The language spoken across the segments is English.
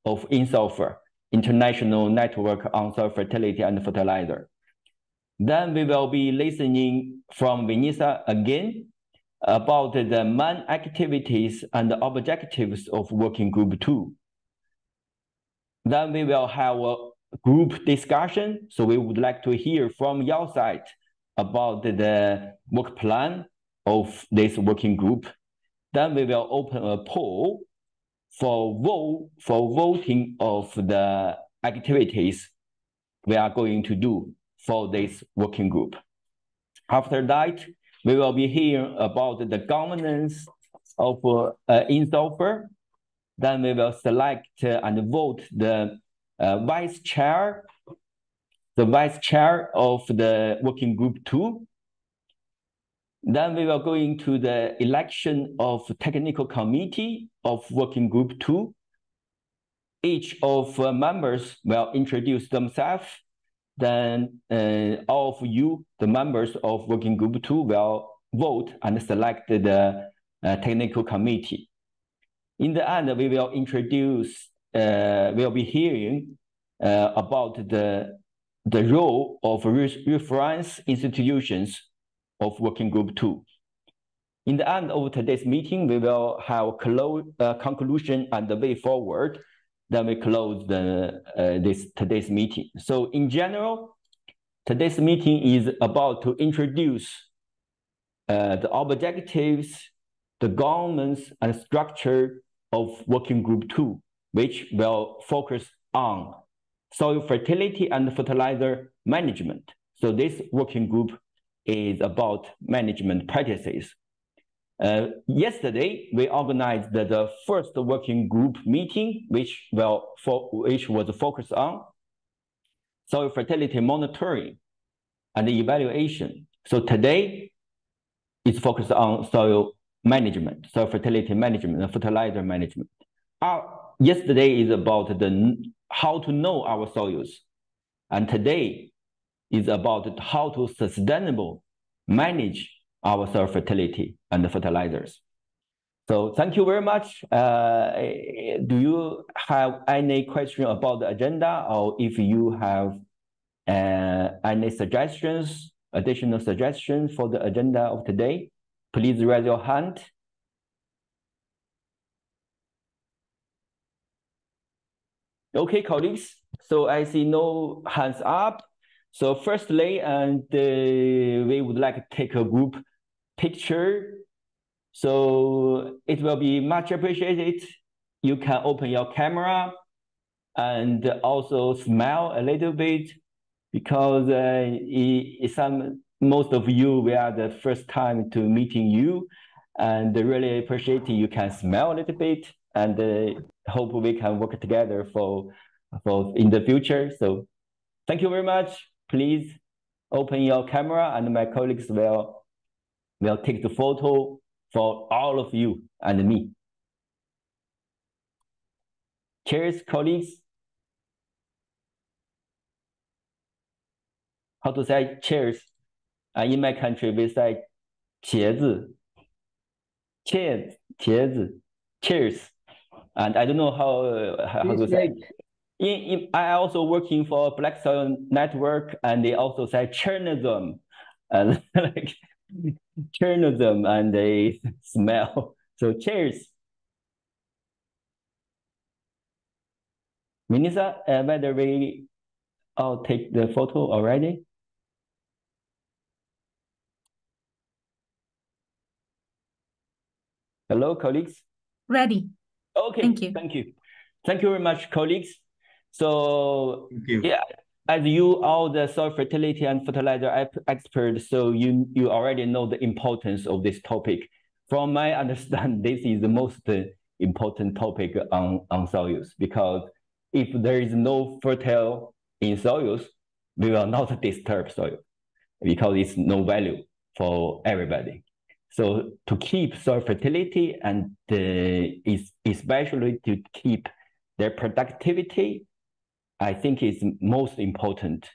of INSOILFER, International Network on Soil Fertility and Fertilizer. Then we will be listening from Vanessa again about the main activities and objectives of Working Group 2. Then we will have a group discussion. So we would like to hear from your side about the work plan of this working group. Then we will open a poll for voting of the activities we are going to do for this working group. After that, we will be hearing about the governance of INSOILFER. Then we will select and vote the vice chair of the working group 2. Then we will go into the election of technical committee of working group 2. Each of members will introduce themselves. Then all of you, the members of working group 2, will vote and select the technical committee. In the end, we will introduce, we'll be hearing about the role of reference institutions of working group 2. In the end of today's meeting, we will have a conclusion and the way forward. Then we close today's meeting. So in general, today's meeting is about to introduce the objectives, the governance and structure of working group 2, which will focus on soil fertility and fertilizer management. So this working group is about management practices. Yesterday, we organized the first working group meeting, which was focused on soil fertility monitoring and evaluation. So today, it's focused on soil management, soil fertility management, and fertilizer management. Yesterday is about how to know our soils, and today is about how to sustainably manage our soil fertility and the fertilizers. So thank you very much. Do you have any question about the agenda, or if you have any suggestions, additional suggestions for the agenda of today, please raise your hand. Okay, colleagues. So I see no hands up. So firstly, we would like to take a group picture. So it will be much appreciated. You can open your camera and also smile a little bit, because most of you, we are the first time to meeting you, and really appreciate you can smile a little bit, and hope we can work together for in the future. So thank you very much. Please open your camera, and my colleagues will take the photo for all of you and me. Cheers, colleagues. How to say cheers? In my country, we say 茄子, cheers. And I don't know how to say. I also working for Black Soil Network, and they also say chernism, and like chernism, and they smell. So cheers. Vanessa, whether we all take the photo already? Hello, colleagues. Ready. Okay. Thank you. Thank you very much, colleagues. So yeah, as you all the soil fertility and fertilizer experts, so you already know the importance of this topic. From my understanding, this is the most important topic on soils, because if there is no fertile in soils, we will not disturb soil, because it's no value for everybody. So to keep soil fertility and especially to keep their productivity, I think is most important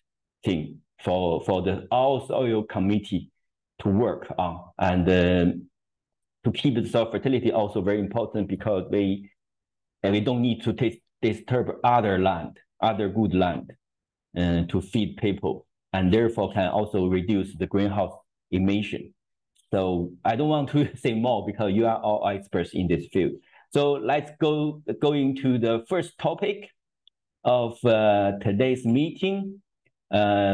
thing for the all soil committee to work on. And to keep the soil fertility also very important, because we don't need to disturb other land, other good land, to feed people, and therefore can also reduce the greenhouse emission. So I don't want to say more because you are all experts in this field. So let's go into the first topic of today's meeting,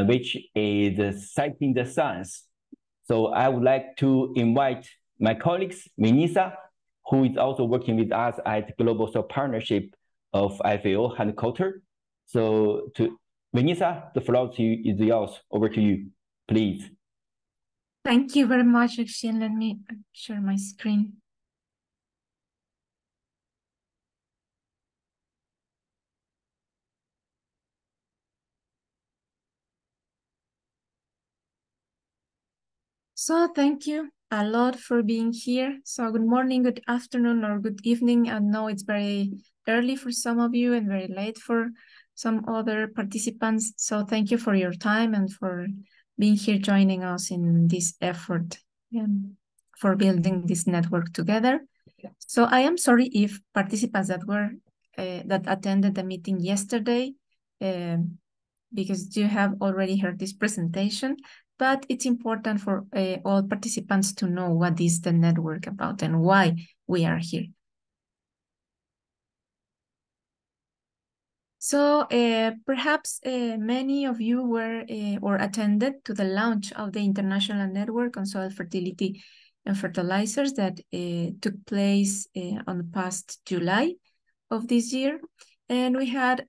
which is citing the science. So I would like to invite my colleagues, Vinisa, who is also working with us at Global Soil Partnership of FAO headquarters. So Vinisa, the floor is yours. Over to you, please. Thank you very much, Lucian. Let me share my screen. So thank you a lot for being here. So good morning, good afternoon, or good evening. I know it's very early for some of you and very late for some other participants. So thank you for your time and for being here joining us in this effort for building this network together. So I am sorry if participants that attended the meeting yesterday, because you have already heard this presentation, but it's important for all participants to know what is the network about and why we are here. So perhaps many of you were or attended to the launch of the International Network on Soil Fertility and Fertilizers that took place on the past July of this year. And we had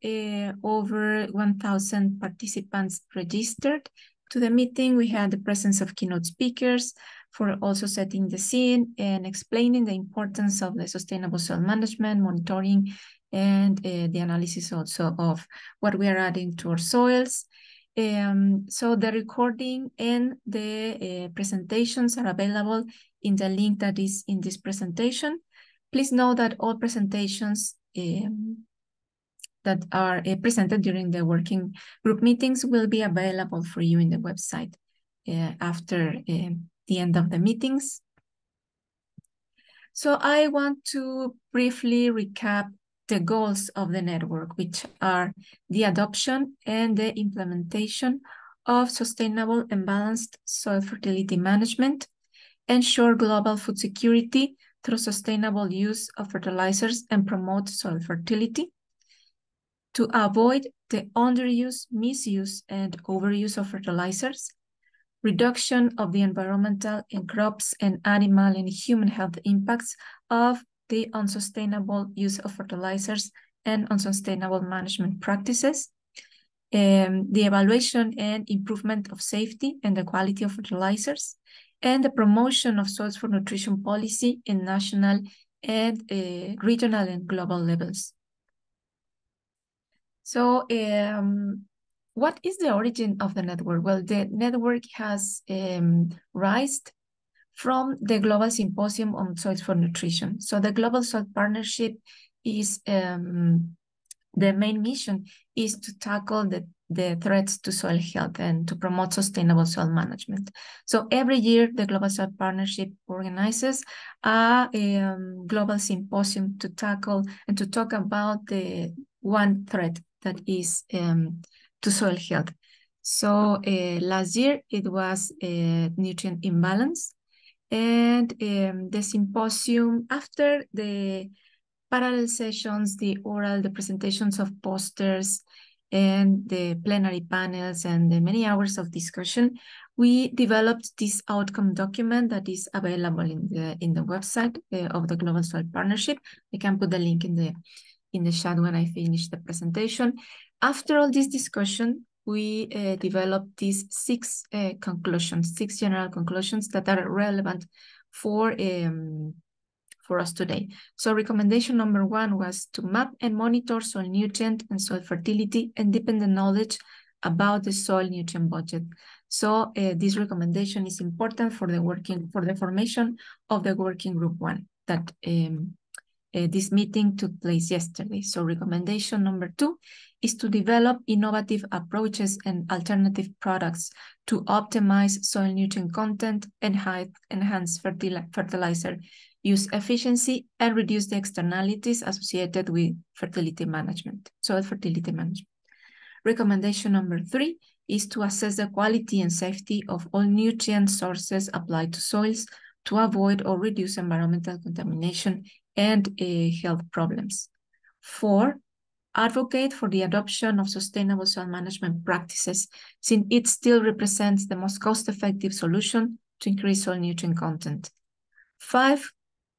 over 1,000 participants registered to the meeting. We had the presence of keynote speakers for also setting the scene and explaining the importance of the sustainable soil management, monitoring, and the analysis also of what we are adding to our soils. So the recording and the presentations are available in the link that is in this presentation. Please know that all presentations that are presented during the working group meetings will be available for you in the website after the end of the meetings. So I want to briefly recap the goals of the network, which are the adoption and the implementation of sustainable and balanced soil fertility management, ensure global food security through sustainable use of fertilizers and promote soil fertility, to avoid the underuse, misuse, and overuse of fertilizers, reduction of the environmental and crops and animal and human health impacts of the unsustainable use of fertilizers and unsustainable management practices, the evaluation and improvement of safety and the quality of fertilizers, and the promotion of soils for nutrition policy in national and regional and global levels. So what is the origin of the network? Well, the network has risen from the Global Symposium on Soils for Nutrition. So the Global Soil Partnership is, the main mission is to tackle the threats to soil health and to promote sustainable soil management. So every year, the Global Soil Partnership organizes a global symposium to tackle and to talk about the one threat that is to soil health. So last year, it was nutrient imbalance. And the symposium, after the parallel sessions, the oral, the presentations of posters, and the plenary panels, and the many hours of discussion, we developed this outcome document that is available in the website of the Global Soil Partnership. I can put the link in the chat when I finish the presentation. After all this discussion, we developed these six general conclusions that are relevant for us today. So recommendation number 1 was to map and monitor soil nutrient and soil fertility and deepen the knowledge about the soil nutrient budget. So this recommendation is important for the formation of the working group 1 that this meeting took place yesterday. So recommendation number 2 is to develop innovative approaches and alternative products to optimize soil nutrient content and enhance fertilizer use efficiency, and reduce the externalities associated with fertility management, soil fertility management. Recommendation number 3 is to assess the quality and safety of all nutrient sources applied to soils to avoid or reduce environmental contamination and health problems. 4, advocate for the adoption of sustainable soil management practices, since it still represents the most cost-effective solution to increase soil nutrient content. 5,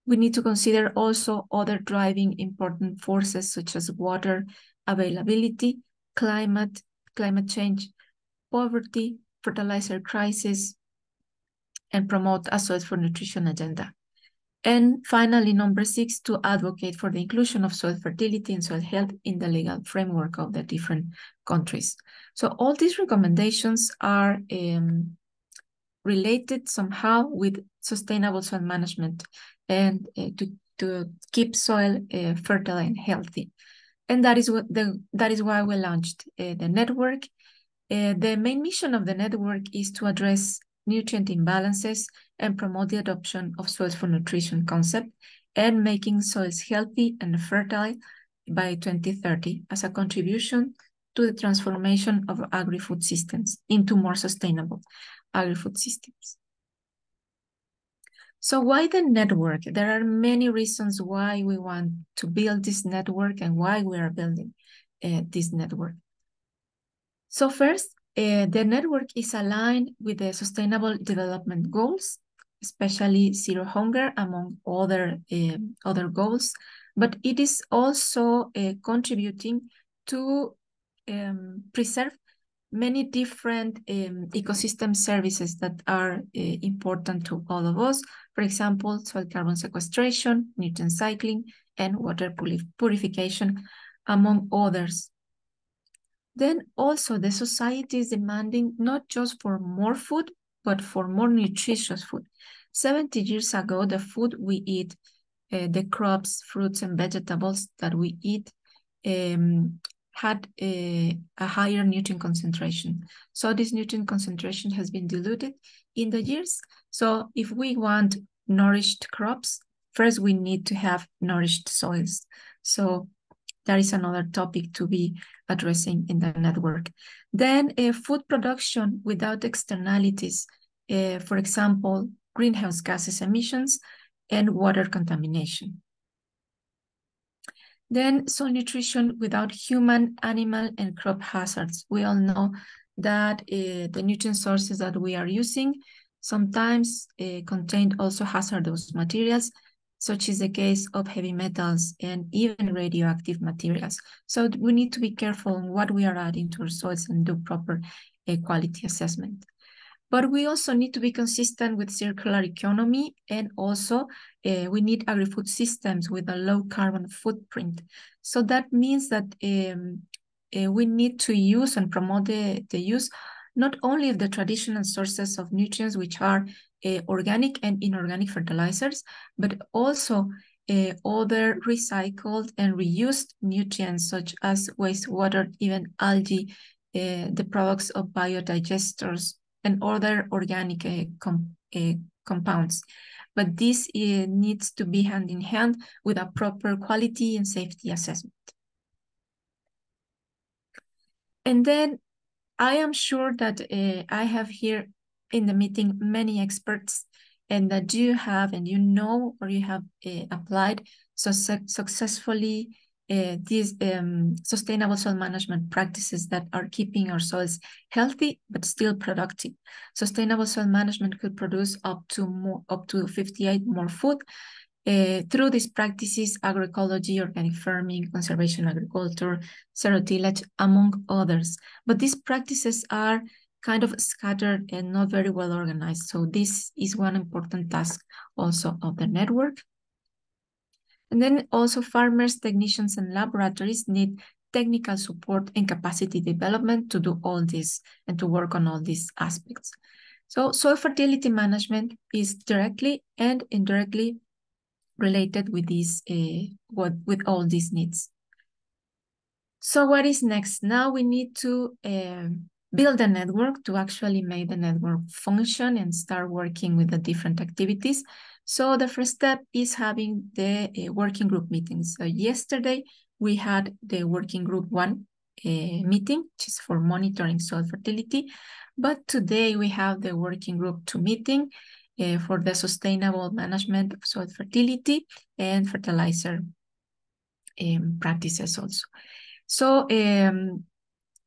we need to consider also other driving important forces such as water availability, climate change, poverty, fertilizer crisis, and promote a soil for nutrition agenda. And finally, number 6, to advocate for the inclusion of soil fertility and soil health in the legal framework of the different countries. So all these recommendations are related somehow with sustainable soil management and to keep soil fertile and healthy. And that is why we launched the network. The main mission of the network is to address nutrient imbalances and promote the adoption of soils for nutrition concept and making soils healthy and fertile by 2030 as a contribution to the transformation of agri-food systems into more sustainable agri-food systems. So why the network? There are many reasons why we want to build this network and why we are building this network. So first, the network is aligned with the Sustainable Development Goals, especially zero hunger among other goals, but it is also contributing to preserve many different ecosystem services that are important to all of us. For example, soil carbon sequestration, nutrient cycling, and water purification, among others. Then also the society is demanding not just for more food, but for more nutritious food. 70 years ago, the food we eat, the crops, fruits, and vegetables that we eat had a higher nutrient concentration. So this nutrient concentration has been diluted in the years. So if we want nourished crops, first we need to have nourished soils. So that is another topic to be addressing in the network. Then food production without externalities, for example, greenhouse gases emissions and water contamination. Then soil nutrition without human, animal, and crop hazards. We all know that the nutrient sources that we are using sometimes contain also hazardous materials, such is the case of heavy metals and even radioactive materials. So we need to be careful on what we are adding to our soils and do proper quality assessment. But we also need to be consistent with circular economy, and also we need agri-food systems with a low carbon footprint. So that means that we need to use and promote the use not only of the traditional sources of nutrients, which are organic and inorganic fertilizers, but also other recycled and reused nutrients such as wastewater, even algae, the products of biodigesters, and other organic compounds. But this needs to be hand in hand with a proper quality and safety assessment. And then I am sure that I have here in the meeting many experts, and that you have and you know or you have applied successfully these sustainable soil management practices that are keeping our soils healthy but still productive. Sustainable soil management could produce up to 58 more food through these practices: agroecology, organic farming, conservation agriculture, zero tillage, among others. But these practices are kind of scattered and not very well organized. So this is one important task also of the network. And then also farmers, technicians, and laboratories need technical support and capacity development to do all this and to work on all these aspects. So soil fertility management is directly and indirectly related with these, with all these needs. So what is next? Now we need to build a network to actually make the network function and start working with the different activities. So the first step is having the working group meetings. So yesterday we had the working group 1 meeting, which is for monitoring soil fertility. But today we have the working group 2 meeting for the sustainable management of soil fertility and fertilizer practices also. So the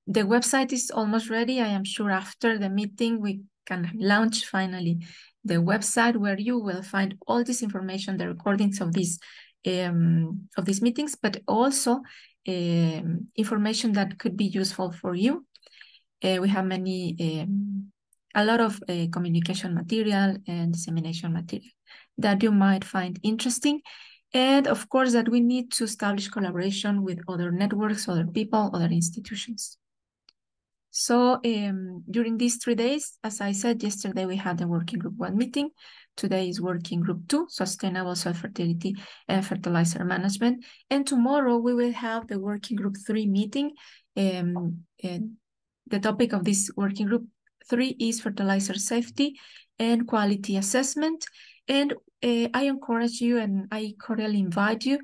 website is almost ready. I am sure after the meeting we can launch finally the website where you will find all this information, the recordings of these meetings, but also information that could be useful for you. We have a lot of communication material and dissemination material that you might find interesting. And of course that we need to establish collaboration with other networks, other people, other institutions. So during these 3 days, as I said, yesterday we had the working group 1 meeting. Today is working group 2, sustainable soil fertility and fertilizer management. And tomorrow we will have the working group 3 meeting. And the topic of this working group 3 is fertilizer safety and quality assessment. And I encourage you and I cordially invite you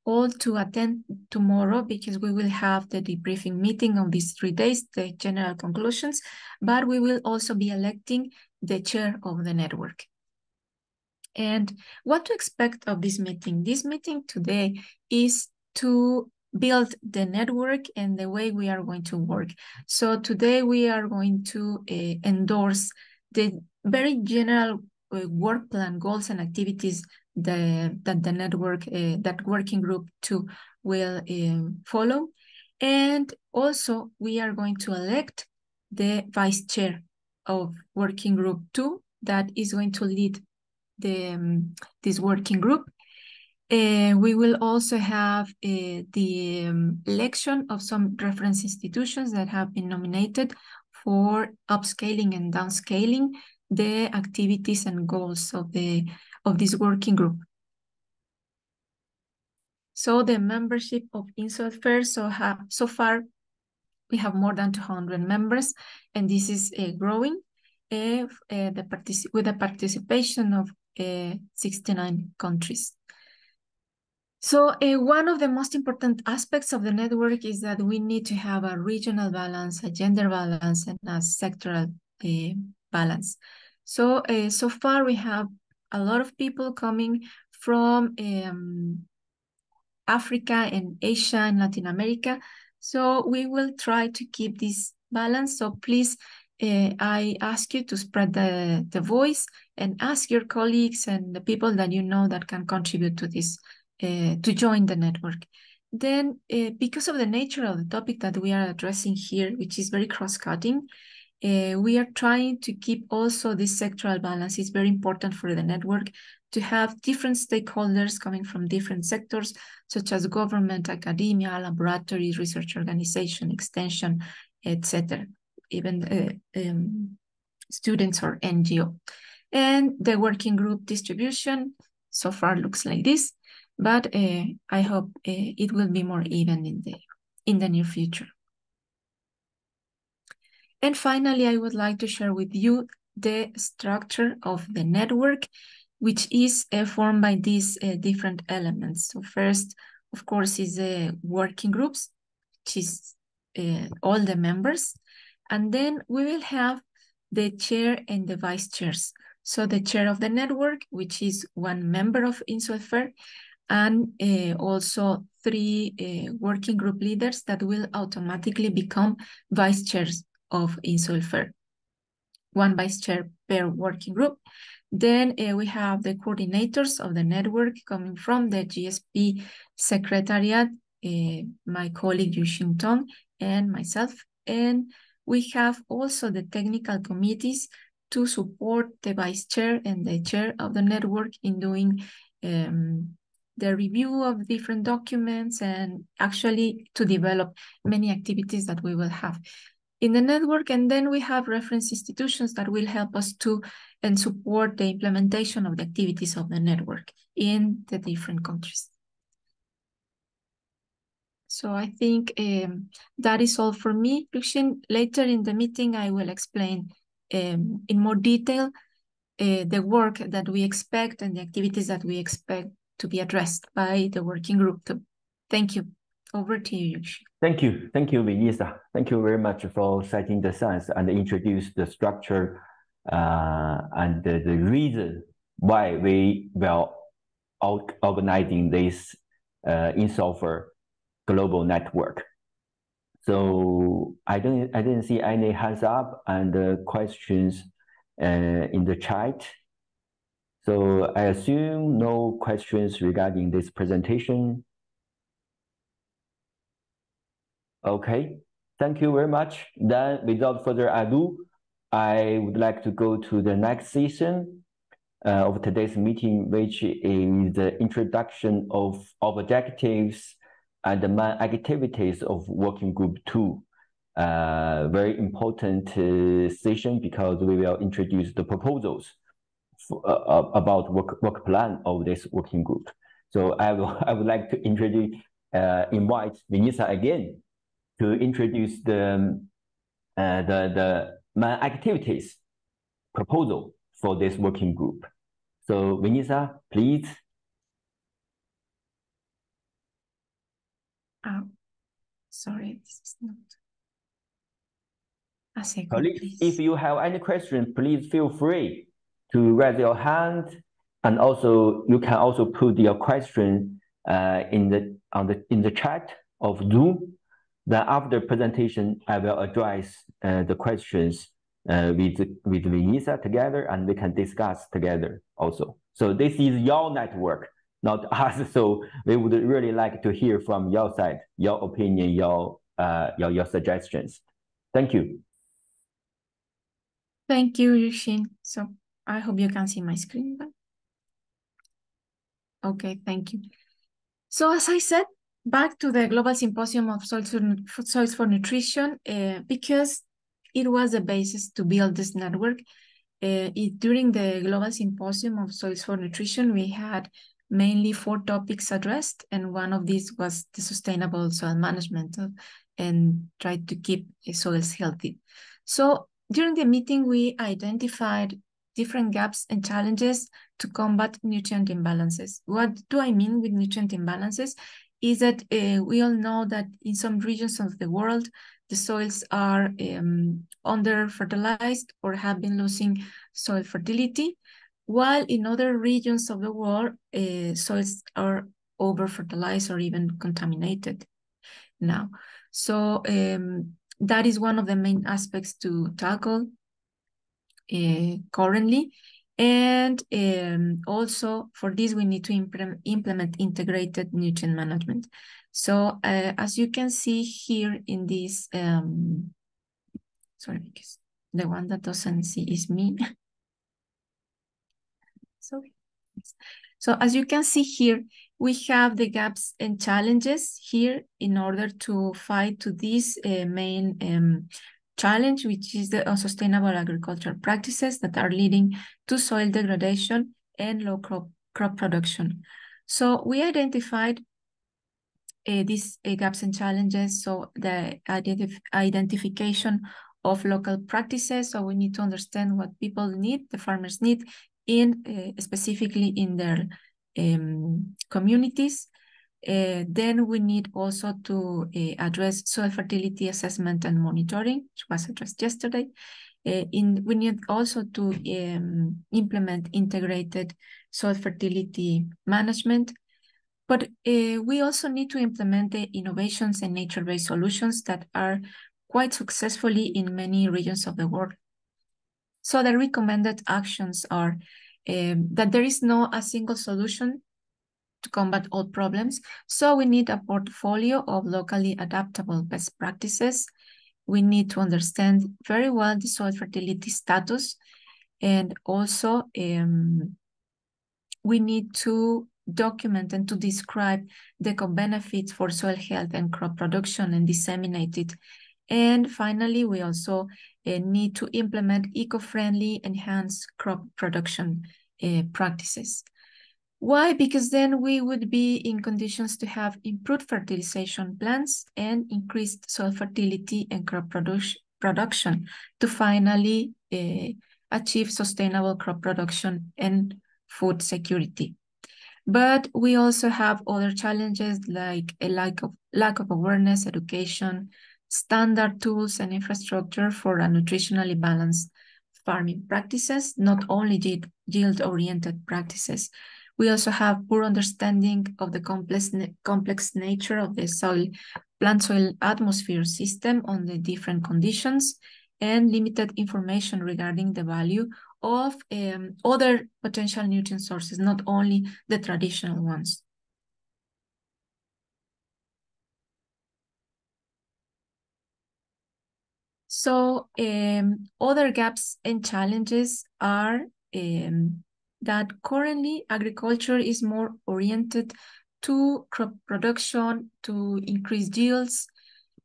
all to attend tomorrow, because we will have the debriefing meeting on these 3 days, the general conclusions, but we will also be electing the chair of the network. And what to expect of this meeting? This meeting today is to build the network and the way we are going to work. So today we are going to endorse the very general work plan, goals and activities that the network, that working group 2 will follow. And also we are going to elect the vice chair of working group 2 that is going to lead this working group. We will also have the election of some reference institutions that have been nominated for upscaling and downscaling the activities and goals of this working group. So the membership of INSOILFER, so far we have more than 200 members, and this is growing with the participation of 69 countries. So one of the most important aspects of the network is that we need to have a regional balance, a gender balance, and a sectoral balance. So so far we have a lot of people coming from Africa and Asia and Latin America. So we will try to keep this balance. So please, I ask you to spread the voice and ask your colleagues and the people that you know that can contribute to this, to join the network. Then, because of the nature of the topic that we are addressing here, which is very cross-cutting, we are trying to keep also this sectoral balance. It's very important for the network to have different stakeholders coming from different sectors, such as government, academia, laboratories, research organization, extension, etc., even students or NGO. And the working group distribution so far looks like this, but I hope it will be more even in the near future. And finally, I would like to share with you the structure of the network, which is formed by these different elements. So first, of course, is the working groups, which is all the members. And then we will have the chair and the vice chairs. So the chair of the network, which is one member of INSOILFER, and also 3 working group leaders that will automatically become vice chairs of INSOILFER. 1 vice chair per working group. Then we have the coordinators of the network coming from the GSP Secretariat, my colleague Yushin Tong and myself. And we have also the technical committees to support the vice chair and the chair of the network in doing the review of different documents and actually to develop many activities that we will have in the network. And then we have reference institutions that will help us to and support the implementation of the activities of the network in the different countries. So I think that is all for me. Lucian, later in the meeting, I will explain in more detail the work that we expect and the activities that we expect to be addressed by the working group too. Thank you. Over to you, Yushi. Thank you, Vinisa. Thank you very much for citing the science and introduce the structure and the reason why we will organizing this INSOILFER global network. So I didn't see any hands up and questions in the chat. So I assume no questions regarding this presentation. Okay, thank you very much. Then without further ado, I would like to go to the next session of today's meeting, which is the introduction of objectives and the main activities of Working Group 2. Very important session because we will introduce the proposals about work plan of this working group. So I would like to invite Vinisa again to introduce the main activities proposal for this working group. So Vinisa, please. Sorry, this is not. Colleagues, if you have any questions, please feel free to raise your hand, and also you can also put your question in the chat of Zoom. Then after presentation, I will address the questions with Vinisa together, and we can discuss together also. So this is your network, not us. So we would really like to hear from your side, your opinion, your suggestions. Thank you. Thank you, Yushin. So I hope you can see my screen. Okay, thank you. So as I said, back to the Global Symposium of Soils for Nutrition, because it was the basis to build this network. During the Global Symposium of Soils for Nutrition, we had mainly 4 topics addressed, and one of these was the sustainable soil management and try to keep soils healthy. So during the meeting, we identified different gaps and challenges to combat nutrient imbalances. What do I mean with nutrient imbalances? Is that we all know that in some regions of the world, the soils are under-fertilized or have been losing soil fertility, while in other regions of the world, soils are over-fertilized or even contaminated now. So that is one of the main aspects to tackle currently. And also for this, we need to implement integrated nutrient management. So as you can see here in this, sorry, because the one that doesn't see is me. Sorry. So as you can see here, we have the gaps and challenges here in order to fight to this main challenge, which is the unsustainable agricultural practices that are leading to soil degradation and low crop production. So we identified these gaps and challenges. So the identification of local practices. So we need to understand what people need, the farmers need, specifically in their communities. Then we need also to address soil fertility assessment and monitoring, which was addressed yesterday. We need also to implement integrated soil fertility management. But we also need to implement the innovations and nature-based solutions that are quite successfully in many regions of the world. So the recommended actions are that there is no a single solution to combat all problems. So we need a portfolio of locally adaptable best practices. We need to understand very well the soil fertility status. And also we need to document and to describe the benefits for soil health and crop production and disseminate it. And finally, we also need to implement eco-friendly enhanced crop production practices. Why? Because then we would be in conditions to have improved fertilization plans and increased soil fertility and crop production to finally achieve sustainable crop production and food security. But we also have other challenges like a lack of awareness, education, standard tools and infrastructure for a nutritionally balanced farming practices, not only yield-oriented practices. We also have poor understanding of the complex nature of the plant soil atmosphere system on the different conditions, and limited information regarding the value of other potential nutrient sources, not only the traditional ones. So other gaps and challenges are that currently agriculture is more oriented to crop production, to increase yields,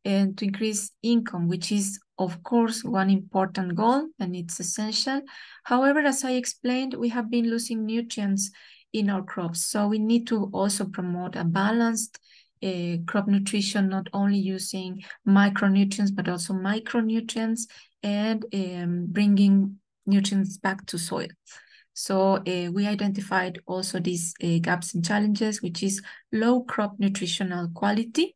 and to increase income, which is, of course, one important goal, and it's essential. However, as I explained, we have been losing nutrients in our crops. So we need to also promote a balanced crop nutrition, not only using micronutrients, but also micronutrients, and bringing nutrients back to soil. So we identified also these gaps and challenges, which is low crop nutritional quality,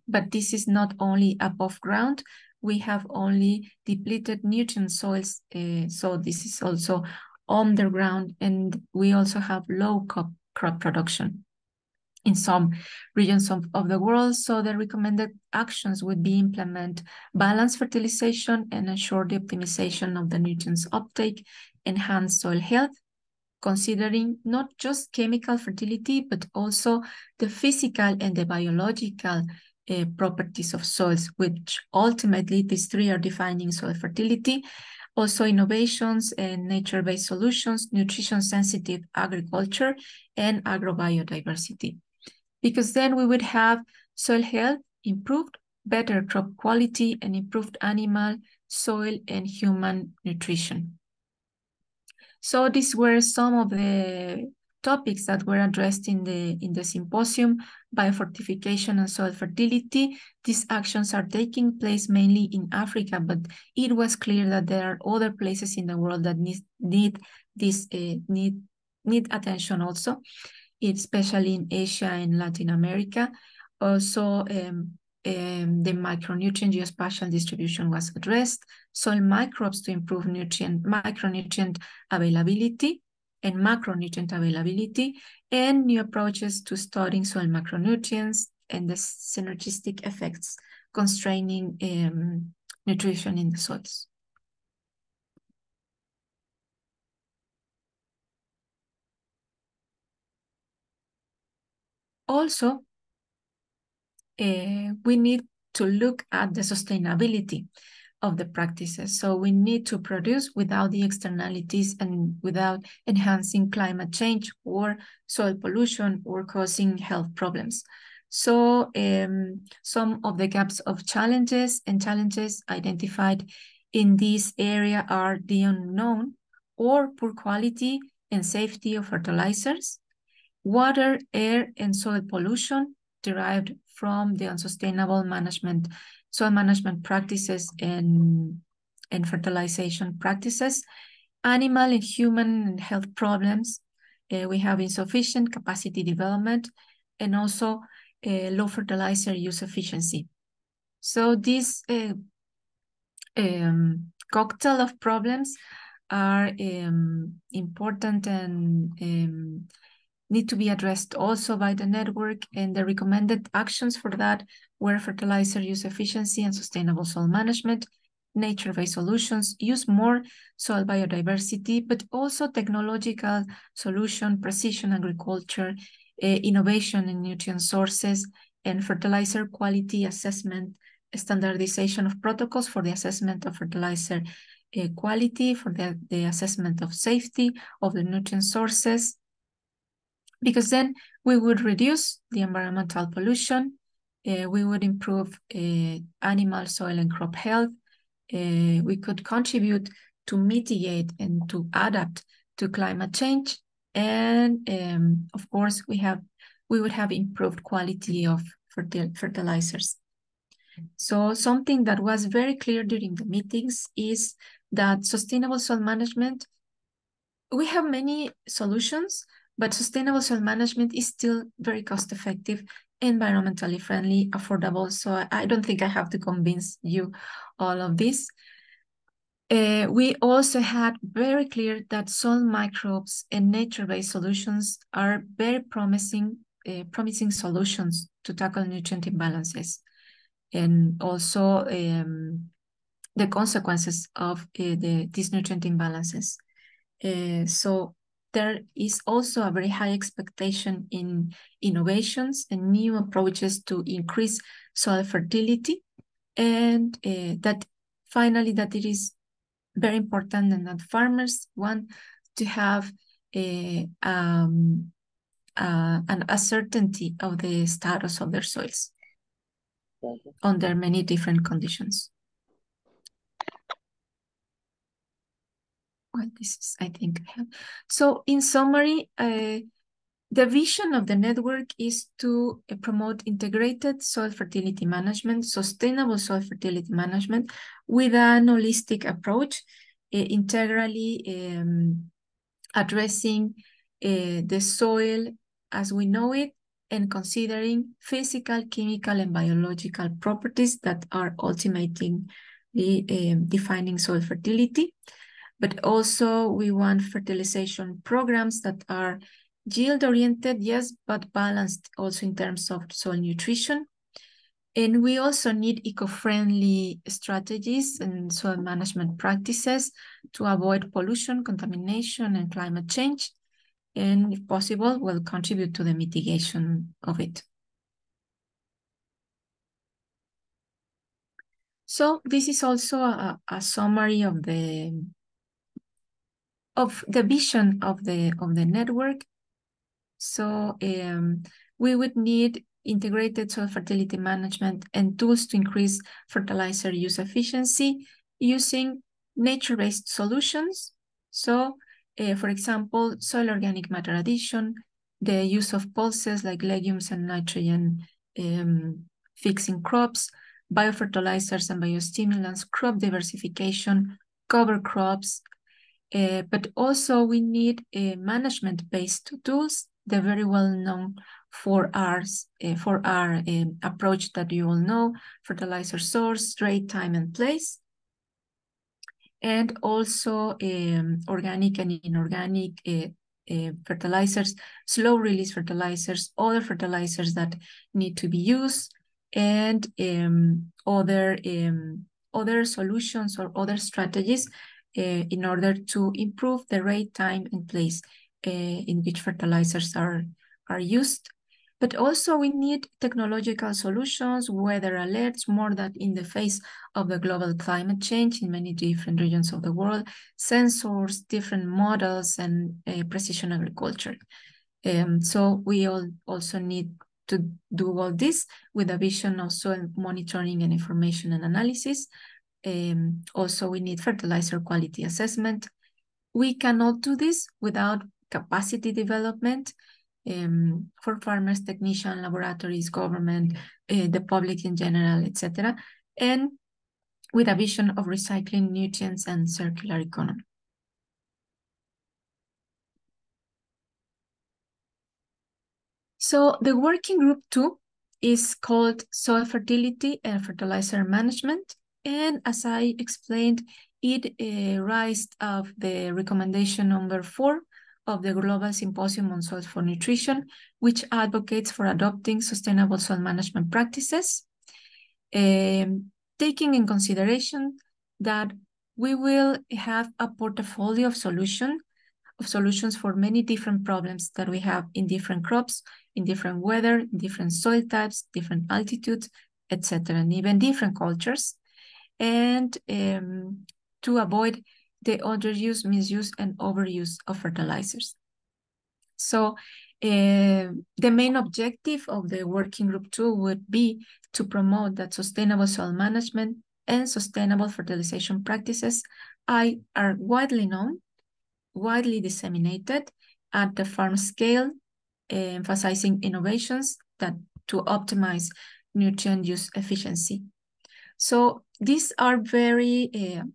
but this is not only above ground. We have only depleted nutrient soils, so this is also underground, and we also have low crop production in some regions of the world. So the recommended actions would be implement balanced fertilization and ensure the optimization of the nutrients uptake, enhance soil health, considering not just chemical fertility, but also the physical and the biological properties of soils, which ultimately these three are defining soil fertility. Also innovations and nature-based solutions, nutrition-sensitive agriculture, and agrobiodiversity. Because then we would have soil health improved, better crop quality, and improved animal, soil, and human nutrition. So these were some of the topics that were addressed in the symposium: biofortification and soil fertility. These actions are taking place mainly in Africa, but it was clear that there are other places in the world that need attention also, especially in Asia and Latin America. Also, the micronutrient geospatial distribution was addressed, soil microbes to improve micronutrient availability and macronutrient availability, and new approaches to studying soil macronutrients and the synergistic effects constraining nutrition in the soils. Also, we need to look at the sustainability of the practices. So we need to produce without the externalities and without enhancing climate change or soil pollution or causing health problems. So some of the gaps of challenges identified in this area are the unknown or poor quality and safety of fertilizers, water, air, and soil pollution derived from the unsustainable soil management practices and fertilization practices, animal and human health problems. We have insufficient capacity development, and also low fertilizer use efficiency. So this cocktail of problems are important and need to be addressed also by the network, and the recommended actions for that were fertilizer use efficiency and sustainable soil management, nature-based solutions, use more soil biodiversity, but also technological solution, precision agriculture, innovation in nutrient sources, and fertilizer quality assessment, standardization of protocols for the assessment of fertilizer quality, for the assessment of safety of the nutrient sources, because then we would reduce the environmental pollution, we would improve animal, soil, and crop health. We could contribute to mitigate and to adapt to climate change, and of course, we would have improved quality of fertilizers. So something that was very clear during the meetings is that sustainable soil management, we have many solutions, but sustainable soil management is still very cost-effective, environmentally friendly, affordable. So I don't think I have to convince you all of this. We also had very clear that soil microbes and nature-based solutions are very promising solutions to tackle nutrient imbalances, and also the consequences of these nutrient imbalances. So there is also a very high expectation in innovations and new approaches to increase soil fertility, and that it is very important and that farmers want to have a certainty of the status of their soils under many different conditions. Well, this is, I think, so in summary, the vision of the network is to promote integrated soil fertility management, sustainable soil fertility management with an holistic approach, integrally addressing the soil as we know it, and considering physical, chemical, and biological properties that are ultimately defining soil fertility. But also we want fertilization programs that are yield-oriented, yes, but balanced also in terms of soil nutrition. And we also need eco-friendly strategies and soil management practices to avoid pollution, contamination, and climate change. And if possible, will contribute to the mitigation of it. So this is also a summary of the vision of the network. So we would need integrated soil fertility management and tools to increase fertilizer use efficiency using nature-based solutions. So, for example, soil organic matter addition, the use of pulses like legumes and nitrogen fixing crops, biofertilizers and biostimulants, crop diversification, cover crops, but also we need management-based tools. They're very well known for our approach that you all know: fertilizer source, rate, time, and place. And also organic and inorganic fertilizers, slow release fertilizers, other fertilizers that need to be used, and other solutions or other strategies in order to improve the rate, time, and place in which fertilizers are used. But also we need technological solutions, weather alerts, more that in the face of the global climate change in many different regions of the world, sensors, different models, and precision agriculture. So we also need to do all this with a vision of soil monitoring and information and analysis. Also, we need fertilizer quality assessment. We cannot do this without capacity development for farmers, technicians, laboratories, government, the public in general, etc., and with a vision of recycling nutrients and circular economy. So the working group 2 is called Soil Fertility and Fertilizer Management. And as I explained, it rises of the recommendation number 4 of the Global Symposium on Soils for Nutrition, which advocates for adopting sustainable soil management practices, taking in consideration that we will have a portfolio of solutions for many different problems that we have in different crops, in different weather, different soil types, different altitudes, etc., and even different cultures, and to avoid the underuse, misuse, and overuse of fertilizers. So the main objective of the working group 2 would be to promote that sustainable soil management and sustainable fertilization practices are widely known, widely disseminated at the farm scale, emphasizing innovations to optimize nutrient use efficiency. So these are very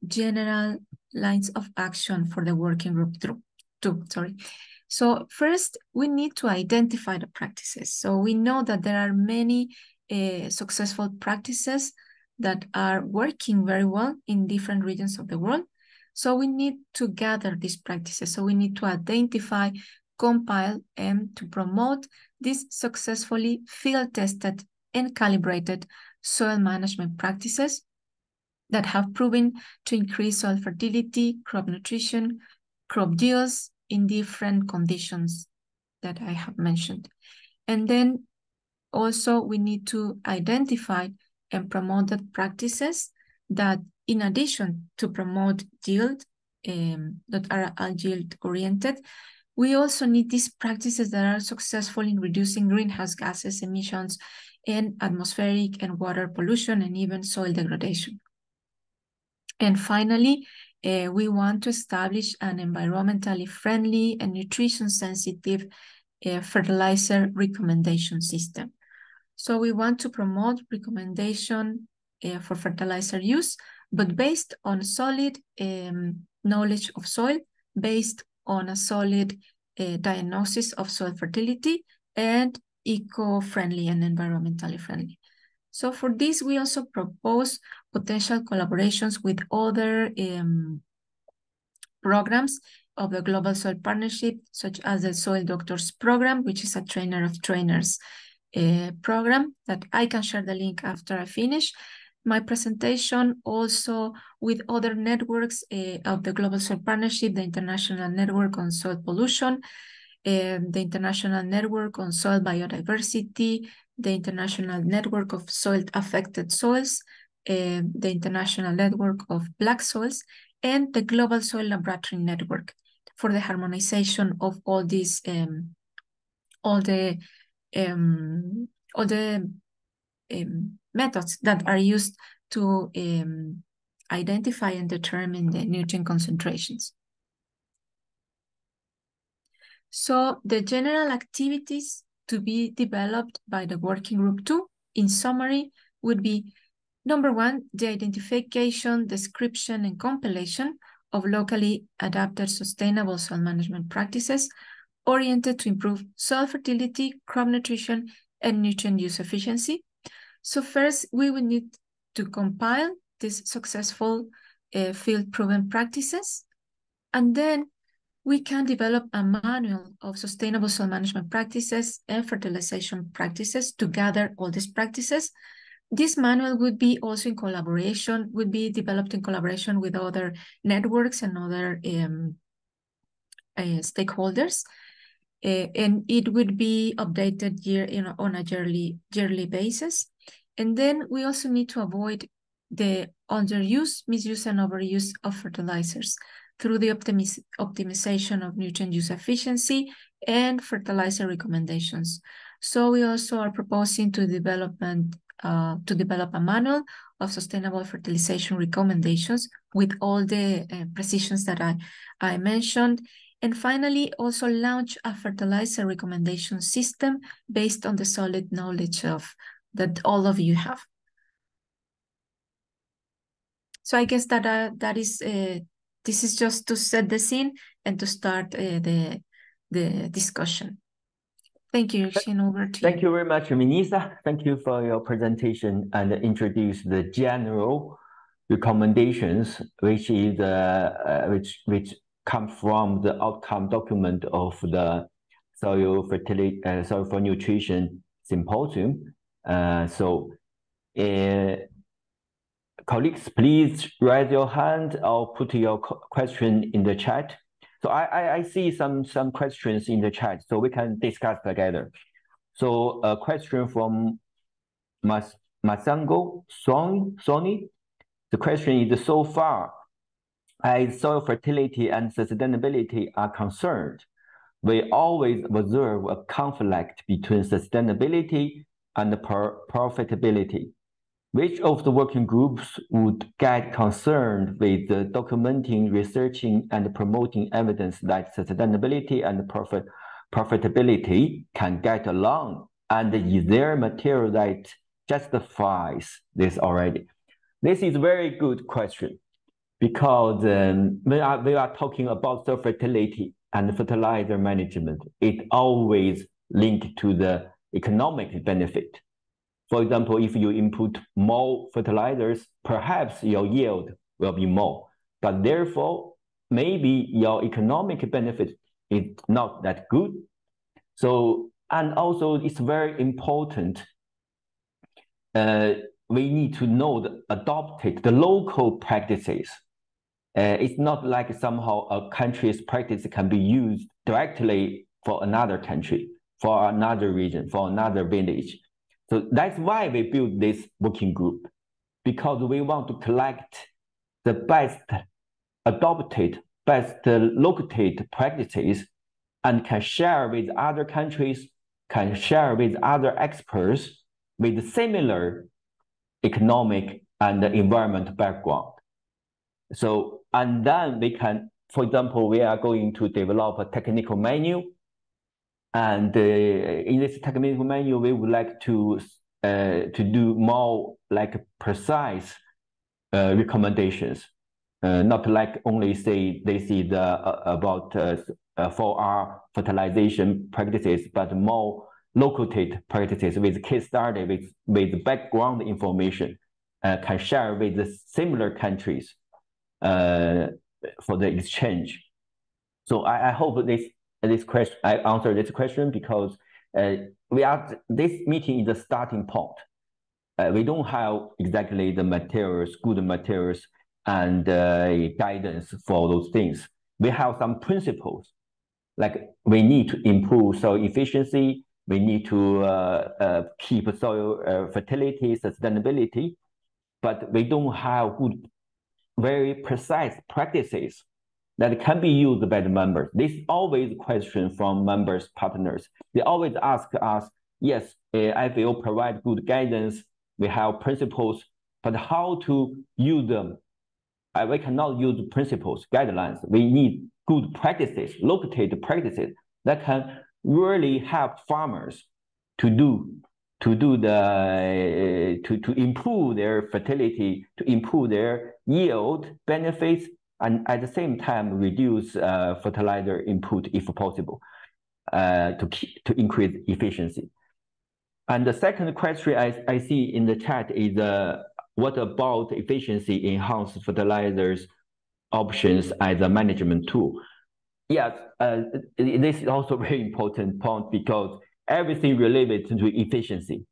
general lines of action for the working group two. So first, we need to identify the practices. So we know that there are many successful practices that are working very well in different regions of the world. So we need to gather these practices. So we need to identify, compile, and to promote these successfully field-tested and calibrated soil management practices that have proven to increase soil fertility, crop nutrition, crop yields in different conditions that I have mentioned. And then also we need to identify and promote the practices that, in addition to promote yield, that are yield oriented, we also need these practices that are successful in reducing greenhouse gases emissions and atmospheric and water pollution and even soil degradation. And finally, we want to establish an environmentally friendly and nutrition sensitive fertilizer recommendation system. So we want to promote recommendation for fertilizer use, but based on solid knowledge of soil, based on a solid diagnosis of soil fertility, and eco-friendly and environmentally friendly. So for this, we also propose potential collaborations with other programs of the Global Soil Partnership, such as the Soil Doctors Program, which is a trainer of trainers program that I can share the link after I finish my presentation, also with other networks of the Global Soil Partnership, the International Network on Soil Pollution, the International Network on Soil Biodiversity, the International Network of Soil Affected Soils, the International Network of Black Soils, and the Global Soil Laboratory Network for the harmonization of all these, all the methods that are used to identify and determine the nutrient concentrations. So the general activities to be developed by the working group 2, in summary, would be: number 1, the identification, description, and compilation of locally adapted sustainable soil management practices oriented to improve soil fertility, crop nutrition, and nutrient use efficiency. So first, we will need to compile these successful field-proven practices, and then we can develop a manual of sustainable soil management practices and fertilization practices to gather all these practices. This manual would be also in collaboration, would be developed in collaboration with other networks and other stakeholders. And it would be updated on a yearly basis. And then we also need to avoid the underuse, misuse, and overuse of fertilizers through the optimization of nutrient use efficiency and fertilizer recommendations. So we also are proposing to develop a manual of sustainable fertilization recommendations with all the precisions that I mentioned. And finally, also launch a fertilizer recommendation system based on the solid knowledge that all of you have. So I guess that this is just to set the scene and to start the discussion. Thank you, Shin, over to you. Thank you very much, Minisa. Thank you for your presentation and introduce the general recommendations, which is which come from the outcome document of the Soil Fertility, Soil for Nutrition Symposium. Colleagues, please raise your hand or put your question in the chat. So I see some questions in the chat, so we can discuss together. So a question from Masango Sony. The question is: so far as soil fertility and sustainability are concerned, we always observe a conflict between sustainability and profitability. Which of the working groups would get concerned with documenting, researching, and promoting evidence that sustainability and profitability can get along? And is there material that justifies this already? This is a very good question. because when we are talking about soil fertility and fertilizer management, it always linked to the economic benefit. For example, if you input more fertilizers, perhaps your yield will be more, but therefore maybe your economic benefit is not that good. So, and also it's very important, we need to know the local practices. It's not like somehow a country's practice can be used directly for another country, for another region, for another village. So that's why we built this working group, because we want to collect the best adopted, best located practices and can share with other countries, can share with other experts with similar economic and environment background. So, and then we can, for example, we are going to develop a technical manual. And in this technical manual, we would like to do more like precise recommendations, not like only say they see about 4R fertilization practices, but more located practices with case study, with background information, can share with the similar countries for the exchange. So I hope this question, I answered this question, because this meeting is a starting point. We don't have exactly the materials, good materials, and guidance for those things. We have some principles, like we need to improve soil efficiency, we need to keep soil fertility, sustainability, but we don't have good, very precise practices that can be used by the members. This is always a question from members, partners. They always ask us, yes, FAO provide good guidance, we have principles, but how to use them? We cannot use principles, guidelines. We need good practices, located practices that can really help farmers to improve their fertility, to improve their yield benefits, and at the same time reduce fertilizer input if possible, to increase efficiency. And the second question I see in the chat is, what about efficiency enhanced fertilizers options as a management tool? Yes, this is also a very important point, because everything related to efficiency.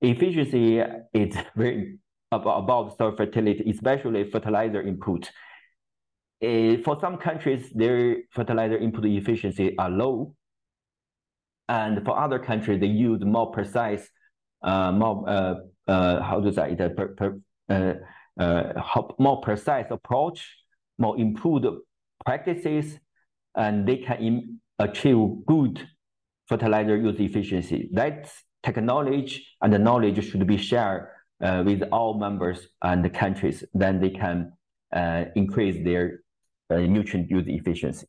Efficiency is very about soil fertility, especially fertilizer input. For some countries, their fertilizer input efficiency are low, and for other countries, they use more precise, more precise approach, more improved practices, and they can achieve good fertilizer use efficiency. That technology and the knowledge should be shared with all members and the countries. Then they can increase their nutrient use efficiency.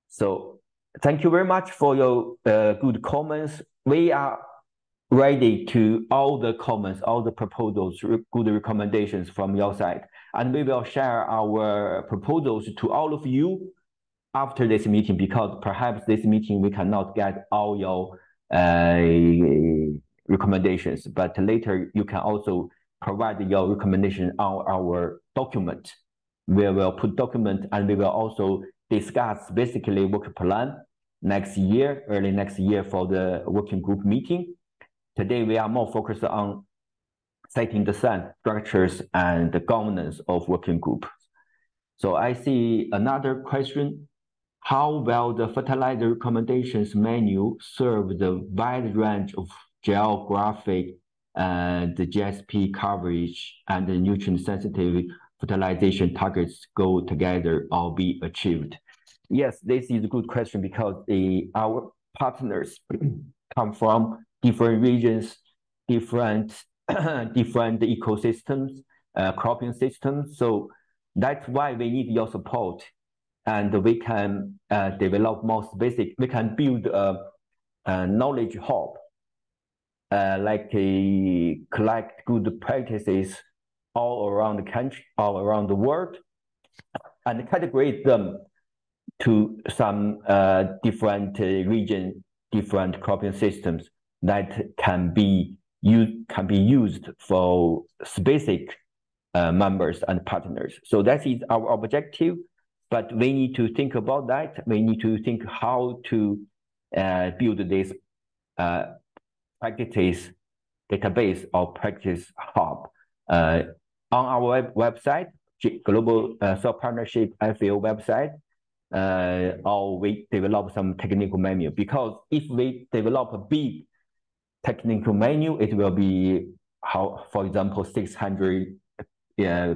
So thank you very much for your good comments. We are ready to all the comments, all the proposals, good recommendations from your side. And we will share our proposals to all of you after this meeting, because perhaps this meeting we cannot get all your recommendations, but later you can also provide your recommendation on our document. We will put document, and we will also discuss basically work plan next year, early next year, for the working group meeting. Today we are more focused on setting the structures and the governance of working group. So I see another question. How will the fertilizer recommendations menu serve the wide range of geographic and the GSP coverage and the nutrient sensitive fertilization targets go together or be achieved? Yes, this is a good question, because our partners come from different regions, different ecosystems, cropping systems. So that's why we need your support. And we can develop more specific, we can build a knowledge hub, collect good practices all around the country, all around the world, and categorize them to some different region, different cropping systems that can be used for specific members and partners. So that is our objective, but we need to think about that. We need to think how to build this practices database or practice hub. On our website, Global Soil Partnership FAO website, or we develop some technical manual, because if we develop a big technical manual, it will be, for example, 600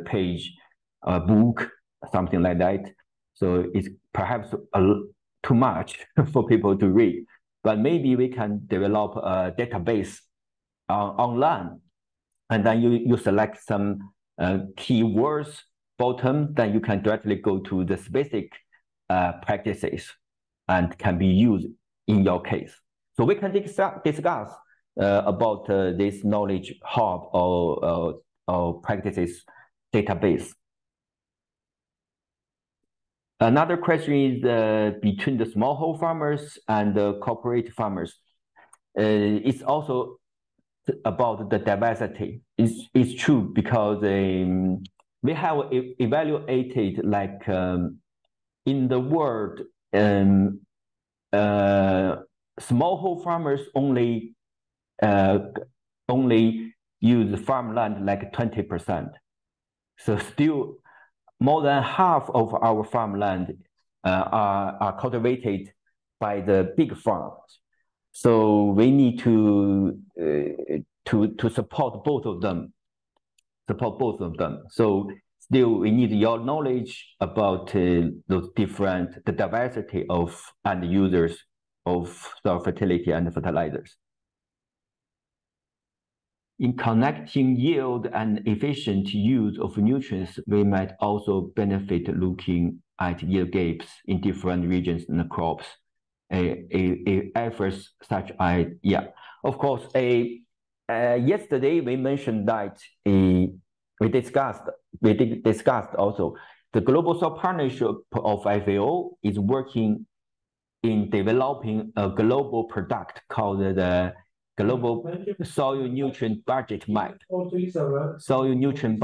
page book, something like that. So it's perhaps too much for people to read, but maybe we can develop a database online, and then you select some keywords bottom, then you can directly go to the specific practices and can be used in your case. So we can discuss about this knowledge hub or practices database. Another question is between the smallholder farmers and the corporate farmers. It's also about the diversity. It's true, because we have evaluated, like, in the world, smallholder farmers only use farmland like 20%. So still more than half of our farmland are cultivated by the big farms. So we need to support both of them. So still, we need your knowledge about the diversity of end users of soil fertility and fertilizers. In connecting yield and efficient use of nutrients, we might also benefit looking at yield gaps in different regions and crops. Efforts such as, of course, yesterday we mentioned that we discussed also the Global Soil Partnership of FAO is working in developing a global product called the Global Soil Nutrient Budget Map. Global Soil Nutrient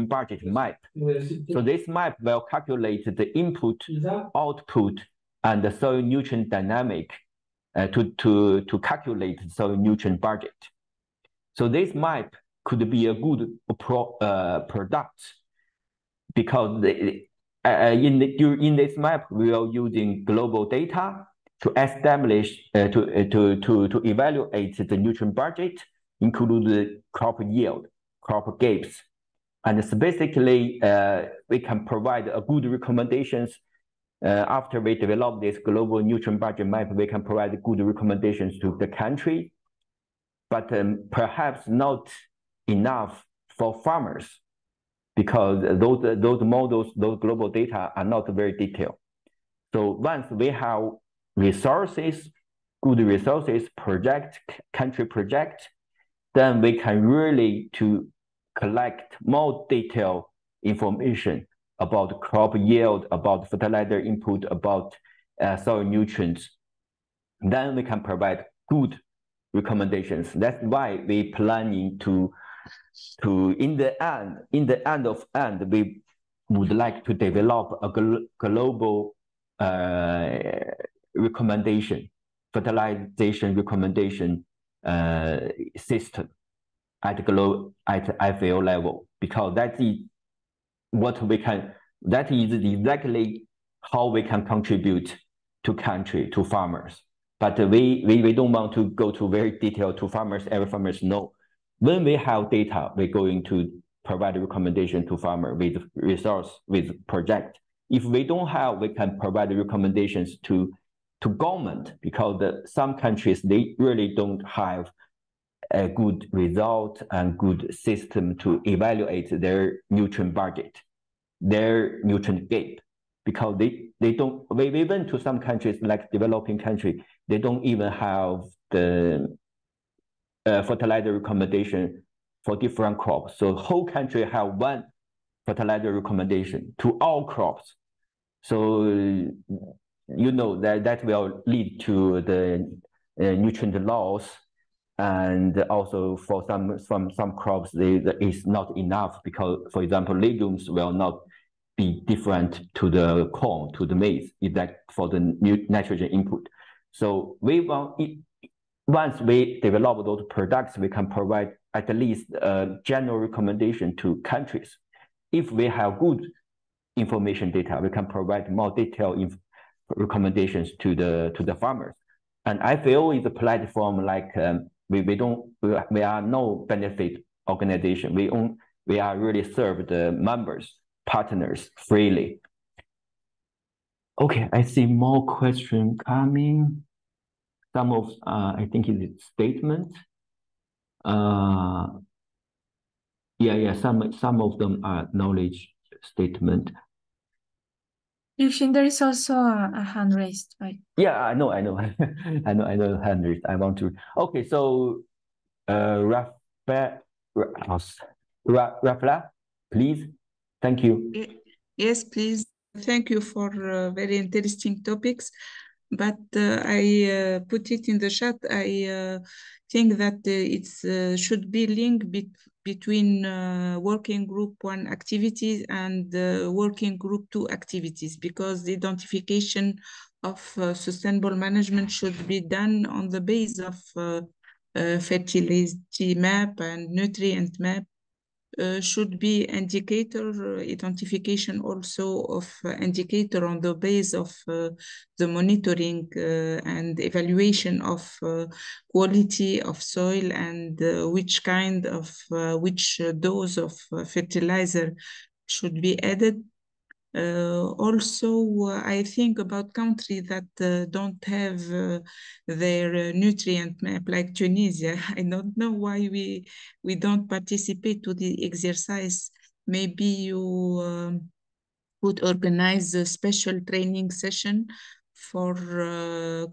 Budget Map. So this map will calculate the input, output, and the soil nutrient dynamic to calculate the soil nutrient budget. So this map could be a good product, because in this map we are using global data to establish to evaluate the nutrient budget, include the crop yield, crop gaps, and specifically we can provide a good recommendations. After we develop this global nutrient budget map, we can provide good recommendations to the country, but perhaps not enough for farmers, because those models, those global data are not very detailed. So once we have resources, good resources, country project, then we can really to collect more detailed information about crop yield, about fertilizer input, about soil nutrients. Then we can provide good recommendations. That's why we planning to in the end, we would like to develop a global recommendation, fertilization recommendation system at FAO level, because that is what we can. That is exactly how we can contribute to country, to farmers. But we don't want to go to very detailed to farmers. Every farmers know. When we have data, we're going to provide a recommendation to farmer with resource, with project. If we don't have, we can provide recommendations to government, because some countries, they really don't have a good result and good system to evaluate their nutrient budget, their nutrient gap, because they don't. We went to some countries like developing country, they don't even have the fertilizer recommendation for different crops. So whole country have one fertilizer recommendation to all crops. So you know that will lead to the nutrient loss, and also for some crops it's not enough, because, for example, legumes will not be different to the corn, to the maize, that for the nitrogen input. So we want it, once we develop those products, we can provide at least a general recommendation to countries. If we have good information data, we can provide more detailed recommendations to the farmers. And FAO is a platform like we are no benefit organization. We are really serve the members, partners freely. Okay, I see more questions coming. Some of I think it's statement. Some of them are knowledge statement. Yuxin, there is also a hand raised, right? Yeah, I know. I know hand raised. I want to. Okay, so Rafa, please. Thank you. Yes, please. Thank you for very interesting topics. But I put it in the chat. I think that it should be linked between working group 1 activities and working group 2 activities, because the identification of sustainable management should be done on the base of fertility map and nutrient map. Should be indicator identification also of indicator on the base of the monitoring and evaluation of quality of soil, and which kind of which dose of fertilizer should be added. Also, I think about countries that don't have their nutrient map, like Tunisia. I don't know why we don't participate to the exercise. Maybe you would organize a special training session for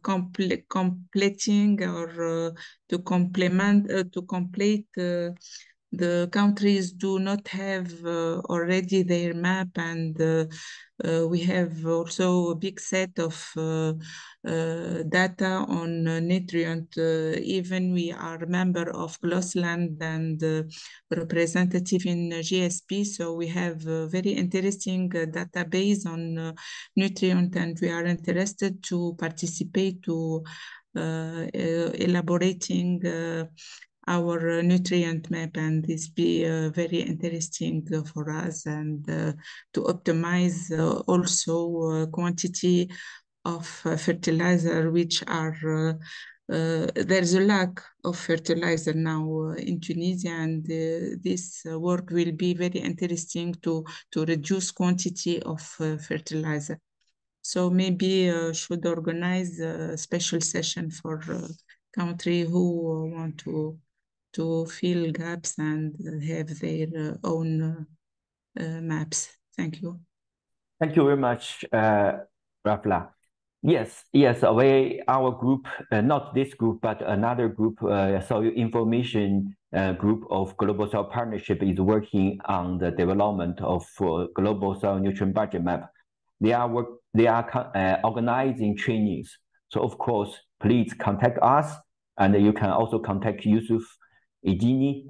completing or to complete the countries do not have already their map, and we have also a big set of data on nutrient. Even we are member of Glossland and representative in GSP, so we have a very interesting database on nutrient, and we are interested to participate to elaborating our nutrient map, and this be very interesting for us, and to optimize also quantity of fertilizer, which are there's a lack of fertilizer now in Tunisia, and this work will be very interesting to reduce quantity of fertilizer. So maybe should organize a special session for country who want to fill gaps and have their own maps. Thank you. Thank you very much, Rafla. Yes, our group, not this group, but another group, Soil Information Group of Global Soil Partnership, is working on the development of Global Soil Nutrient Budget Map. They are organizing trainings. So of course, please contact us, and you can also contact Yusuf Ejini,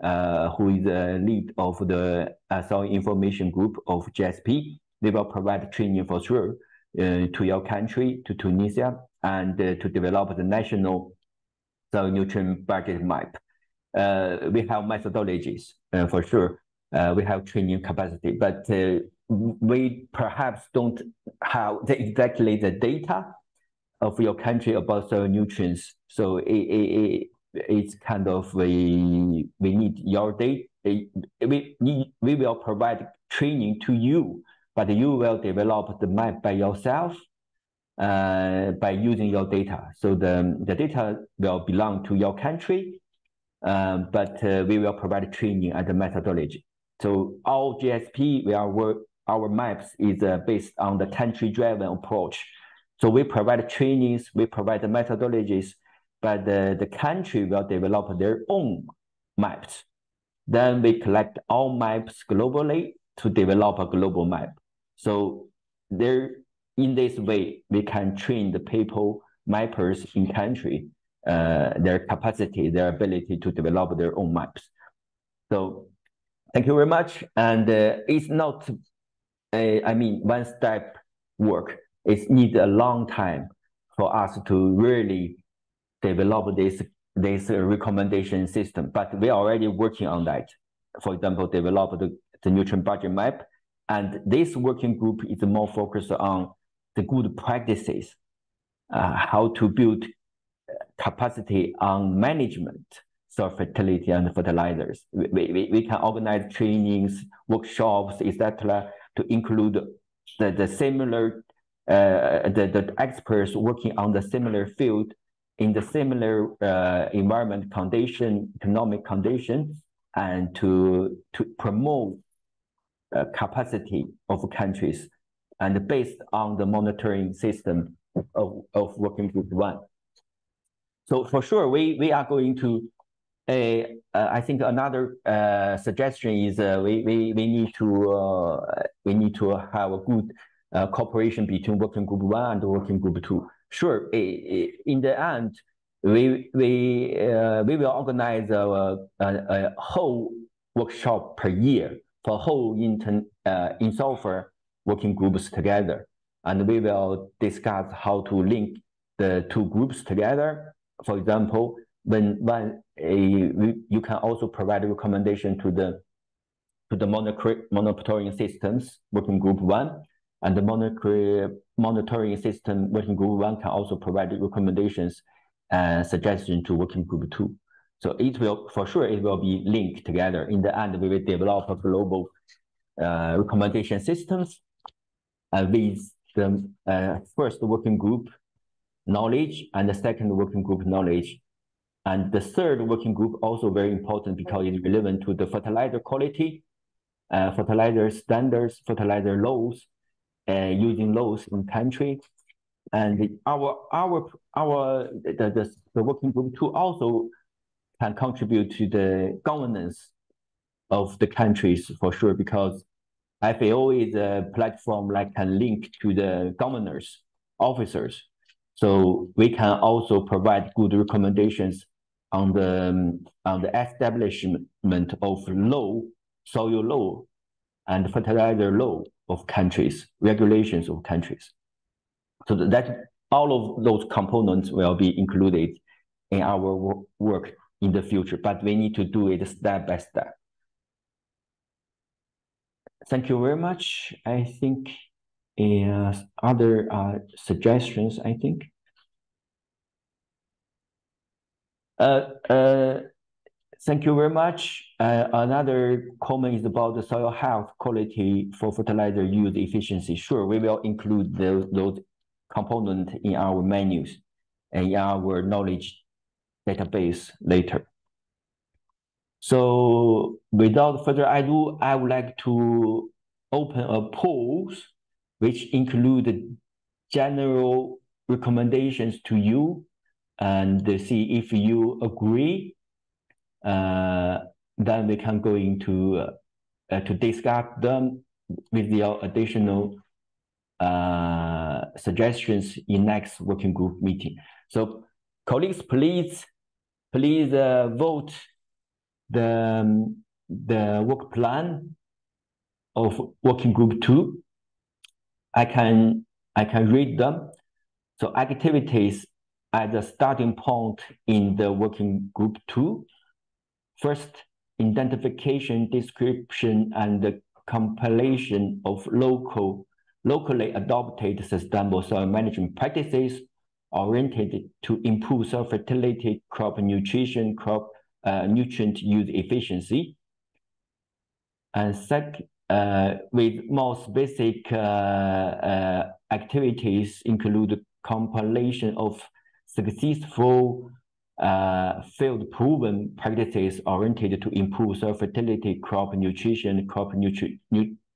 who is the lead of the Soil Information Group of GSP. They will provide training for sure to your country, to Tunisia, and to develop the national soil nutrient budget map. We have methodologies for sure. We have training capacity, but we perhaps don't have exactly the data of your country about soil nutrients. So it's kind of we need your data. We will provide training to you, but you will develop the map by yourself by using your data. So the data will belong to your country, but we will provide training and the methodology. So all GSP, our maps is based on the country-driven approach. So we provide trainings, we provide the methodologies, but the country will develop their own maps. Then we collect all maps globally to develop a global map. So in this way, we can train the people, mappers in country, their capacity, their ability to develop their own maps. So thank you very much. And it's not, one-step work. It needs a long time for us to really develop this recommendation system, but we are already working on that. For example, develop the nutrient budget map, and this working group is more focused on the good practices, how to build capacity on management, soil fertility and fertilizers. We can organize trainings, workshops, etc., to include the similar the experts working on the similar field in the similar environment condition, economic condition, and to promote capacity of countries, and based on the monitoring system of working group 1. So for sure, we are going to, I think another suggestion is we need to have a good cooperation between working group 1 and working group 2. Sure, in the end, we will organize a whole workshop per year for whole INSOILFER working groups together, and we will discuss how to link the two groups together. For example, you can also provide a recommendation to the monitoring systems working group 1, and the monitoring system working group 1 can also provide recommendations and suggestions to working group 2. So it will, for sure, it will be linked together. In the end, we will develop a global recommendation systems with the first working group knowledge and the second working group knowledge. And the third working group also very important because it's relevant to the fertilizer quality, fertilizer standards, fertilizer laws, using laws in country. And the working group 2 also can contribute to the governance of the countries for sure, because FAO is a platform that can link to the governors, officers. So we can also provide good recommendations on the establishment of law, soil law, and fertilizer law of countries, regulations of countries. So that all of those components will be included in our work in the future, but we need to do it step by step. Thank you very much. I think other suggestions, I think. Thank you very much. Another comment is about the soil health quality for fertilizer use efficiency. Sure, we will include those components in our menus and in our knowledge database later. So without further ado, I would like to open a poll which include general recommendations to you and see if you agree. Then we can go into to discuss them with your additional suggestions in next working group meeting. So colleagues, please vote the work plan of working group 2. I can read them. So activities as a starting point in the working group 2. First, identification, description, and the compilation of locally adopted sustainable soil management practices oriented to improve soil fertility, crop nutrition, crop nutrient use efficiency. And second, with more specific activities include compilation of successful field-proven practices oriented to improve soil fertility, crop nutrition, crop use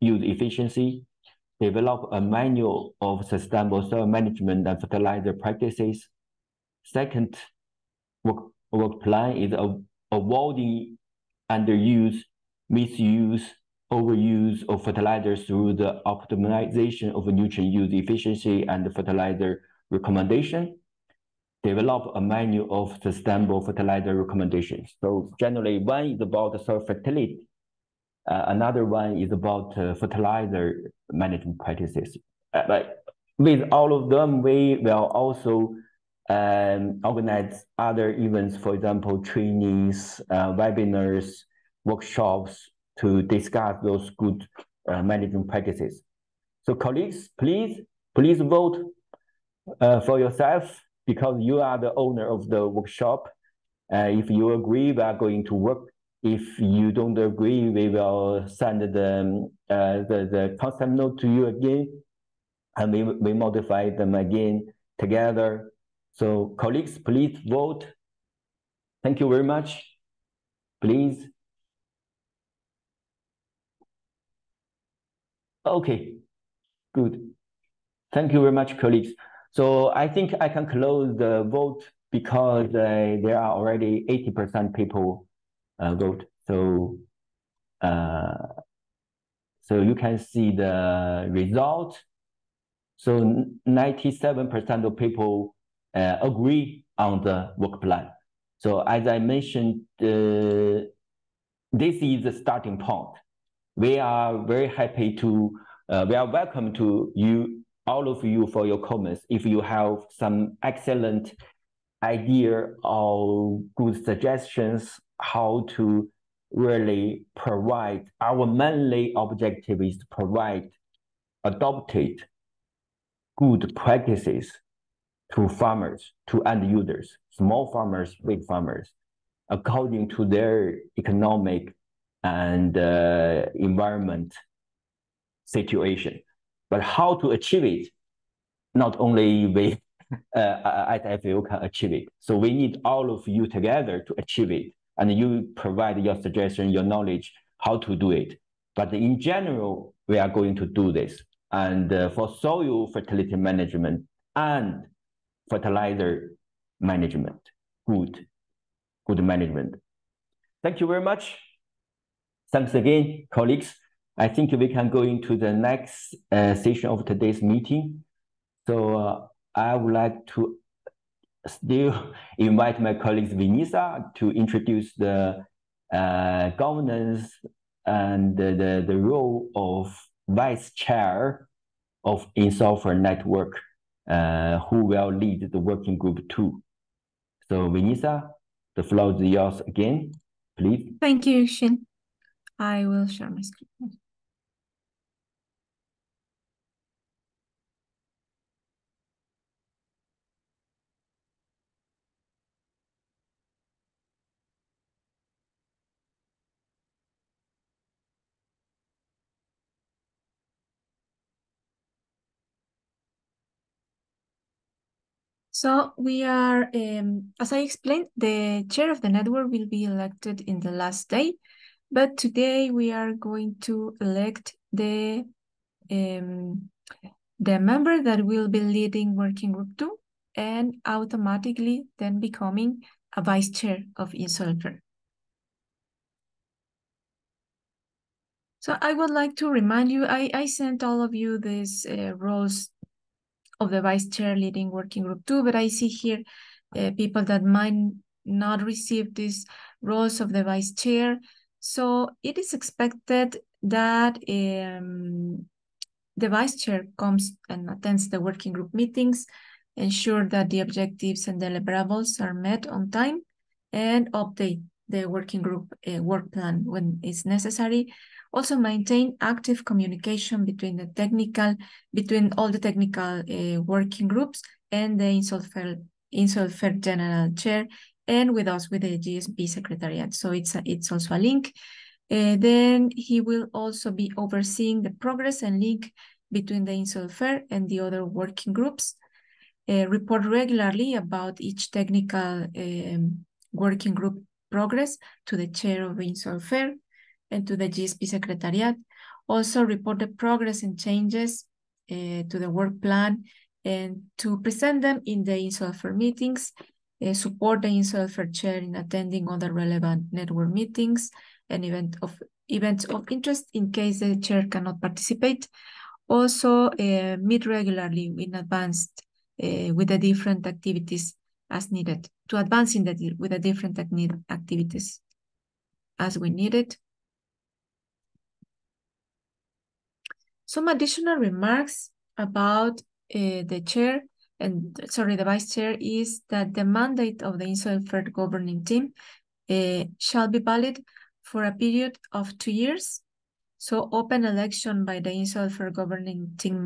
efficiency, develop a manual of sustainable soil management and fertilizer practices. Second work plan is awarding underuse, misuse, overuse of fertilizers through the optimization of nutrient use efficiency and fertilizer recommendation. Develop a manual of sustainable fertilizer recommendations. So generally, one is about soil fertility. Another one is about fertilizer management practices. But with all of them, we will also organize other events, for example, trainings, webinars, workshops to discuss those good management practices. So colleagues, please vote for yourself, because you are the owner of the workshop. If you agree, we are going to work. If you don't agree, we will send the concept note to you again, and we modify them again together. So colleagues, please vote. Thank you very much. Please. Okay, good. Thank you very much, colleagues. So I think I can close the vote, because there are already 80% people vote. So you can see the result. So 97% of people agree on the work plan. So as I mentioned, this is the starting point. We are very happy to, we are welcome to you, all of you, for your comments. If you have some excellent idea or good suggestions how to really provide, our mainly objective is to provide adopted good practices to farmers, to end users, small farmers, big farmers, according to their economic and environment situation. But how to achieve it, not only we at FAO can achieve it. So we need all of you together to achieve it. And you provide your suggestion, your knowledge, how to do it. But in general, we are going to do this. And for soil fertility management and fertilizer management, good management. Thank you very much. Thanks again, colleagues. I think we can go into the next session of today's meeting. So I would like to still invite my colleagues Vanessa to introduce the governance and the role of Vice-Chair of INSOILFER Network, who will lead the working group 2. So Vanessa, the floor is yours again, please. Thank you, Shin. I will share my screen. So we are, as I explained, the chair of the network will be elected in the last day, but today we are going to elect the member that will be leading working group 2 and automatically then becoming a vice chair of INSOILFER. So I would like to remind you, I sent all of you these roles of the vice chair leading working group 2, but I see here people that might not receive these roles of the vice chair. So it is expected that the vice chair comes and attends the working group meetings, ensure that the objectives and deliverables are met on time, and update the working group work plan when it's necessary. Also maintain active communication between all the technical working groups and the INSOILFER General Chair, and with us, with the GSP Secretariat. So it's also a link. Then he will also be overseeing the progress and link between the INSOILFER and the other working groups. Report regularly about each technical working group progress to the chair of INSOILFER and to the GSP Secretariat. Also report the progress and changes to the work plan and to present them in the INSOILFER meetings, support the INSOILFER chair in attending other relevant network meetings, an events of interest in case the chair cannot participate. Also, meet regularly in advance with the different activities as needed, to advance with the different activities as we need it. Some additional remarks about the chair the vice chair is that the mandate of the INSOILFER governing team shall be valid for a period of 2 years. So open election by the INSOILFER governing team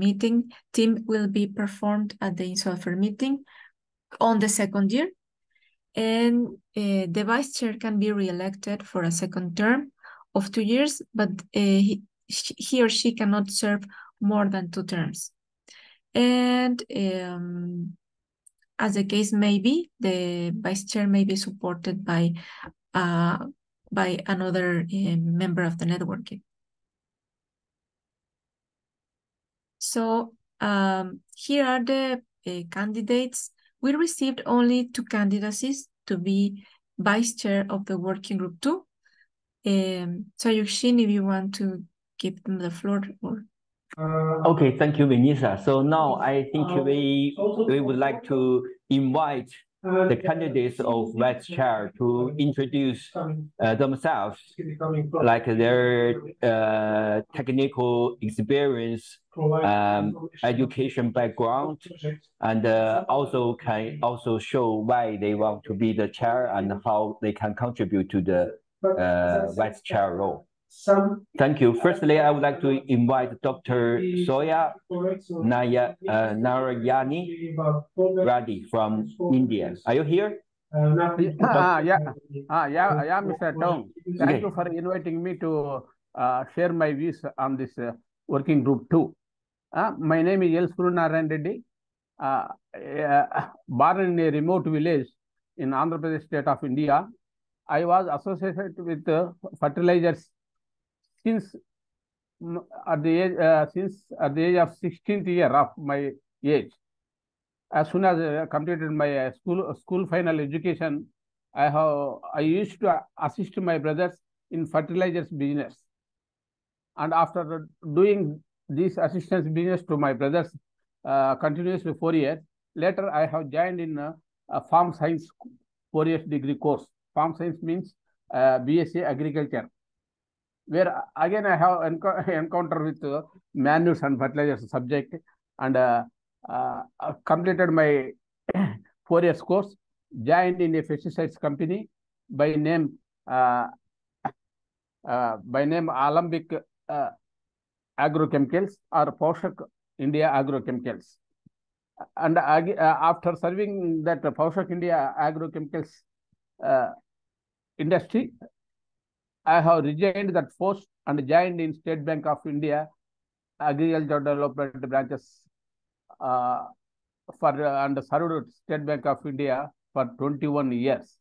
will be performed at the INSOILFER meeting on the 2nd year. And the vice chair can be re-elected for a second term of 2 years, but he or she cannot serve more than 2 terms. And as the case may be, the vice chair may be supported by another member of the network. So here are the candidates. We received only 2 candidacies to be vice chair of the working group 2. So Yuxin, if you want to give them the floor. Okay, thank you, Vanessa. So now I think we would like to invite the candidates of vice chair to introduce themselves, like their technical experience, education background, and also can show why they want to be the chair and how they can contribute to the vice chair role. Thank you. Firstly, I would like to invite Dr. Soya Narayani Reddy from India. Are you here? Yeah, Mr. Tong. Thank you for inviting me to share my views on this working group 2. My name is L. Surunarayan Reddy. Born in a remote village in Andhra Pradesh state of India. I was associated with fertilizers since at the age of 16th year of my age. As soon as I completed my school final education, I used to assist my brothers in fertilizers business. And after doing this assistance business to my brothers continuously 4 years, later I have joined in a farm science 4 years degree course. Farm science means BSc Agriculture, where again I have encountered with manures and fertilizers subject, and completed my 4 years course, joined in a pesticides company by name Alembic Agrochemicals or Paushak India Agrochemicals. And after serving that Paushak India Agrochemicals industry, I have resigned that post and joined in State Bank of India Agricultural Development branches and served State Bank of India for 21 years.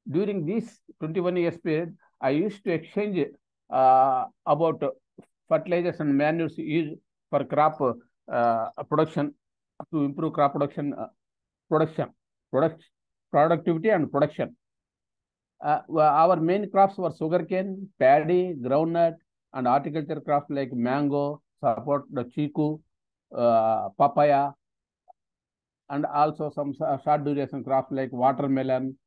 During this 21 years period, I used to exchange about fertilizers and manures used for crop production, to improve crop productivity and production. Our main crops were sugarcane, paddy, groundnut, and horticulture crops like mango, support, the chiku, papaya, and also some short duration crops like watermelon,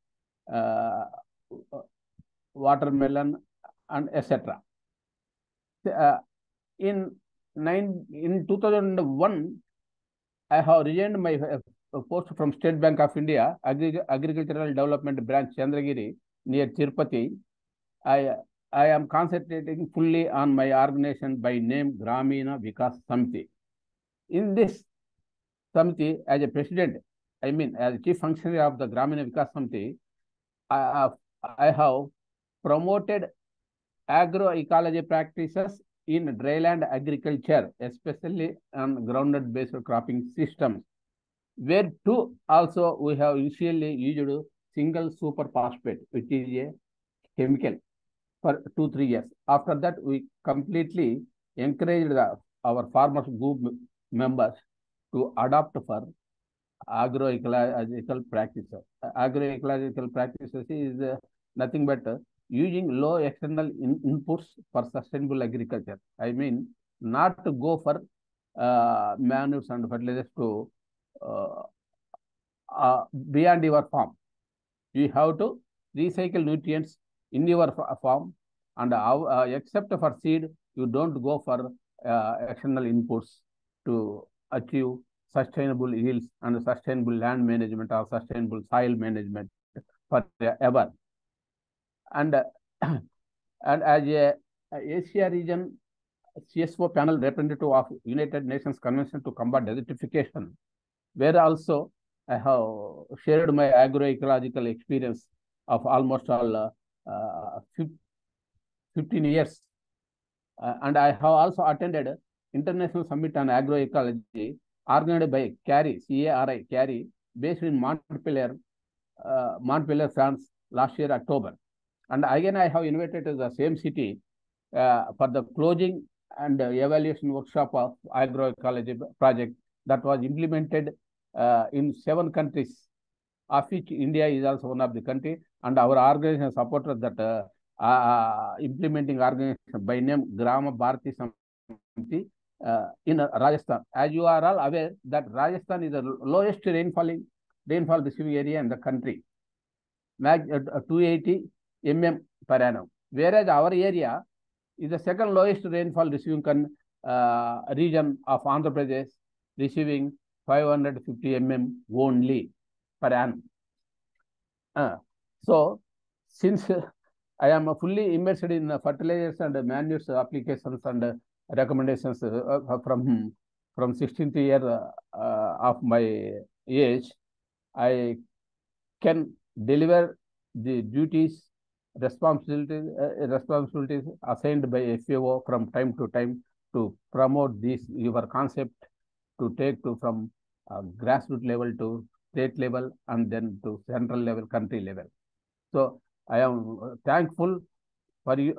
and etc. In 2001, I have resigned my post from State Bank of India Agricultural Development Branch, Chandragiri, near Tirupati. I am concentrating fully on my organization by name Gramina Vikas Samiti. In this Samiti, as a president, as chief functionary of the Gramina Vikas Samiti, I have promoted agroecology practices in dryland agriculture, especially on groundnut-based cropping systems, where too also we have initially used single super phosphate, which is a chemical, for 2-3 years. After that, we completely encouraged our farmers group members to adopt for agroecological practices. Agroecological practices is nothing but using low external inputs for sustainable agriculture. I mean, not to go for manures and fertilizers to beyond your farm. You have to recycle nutrients in your farm, and except for seed, you don't go for external inputs to achieve sustainable yields and sustainable land management or sustainable soil management forever. And as a Asia region CSO panel representative of United Nations Convention to Combat Desertification, where also I have shared my agroecological experience of almost all 15 years. And I have also attended International Summit on Agroecology organized by CARI, CARI, based in Montpellier, France, last year, October. And again, I have invited to the same city for the closing and evaluation workshop of agroecology project that was implemented in 7 countries, of which India is also one of the country, and our organization supported that implementing organization by name Grama Bharati Samiti in Rajasthan. As you are all aware that Rajasthan is the lowest rainfall receiving area in the country, 280 mm per annum, whereas our area is the second lowest rainfall receiving region of Andhra Pradesh, receiving 550 mm only per annum. So, since I am fully immersed in fertilizers and manures applications and recommendations from 16th year of my age, I can deliver the duties, responsibilities assigned by FAO from time to time to promote your concept, to take to from grassroots level to state level and then to central level, country level. So I am thankful for you,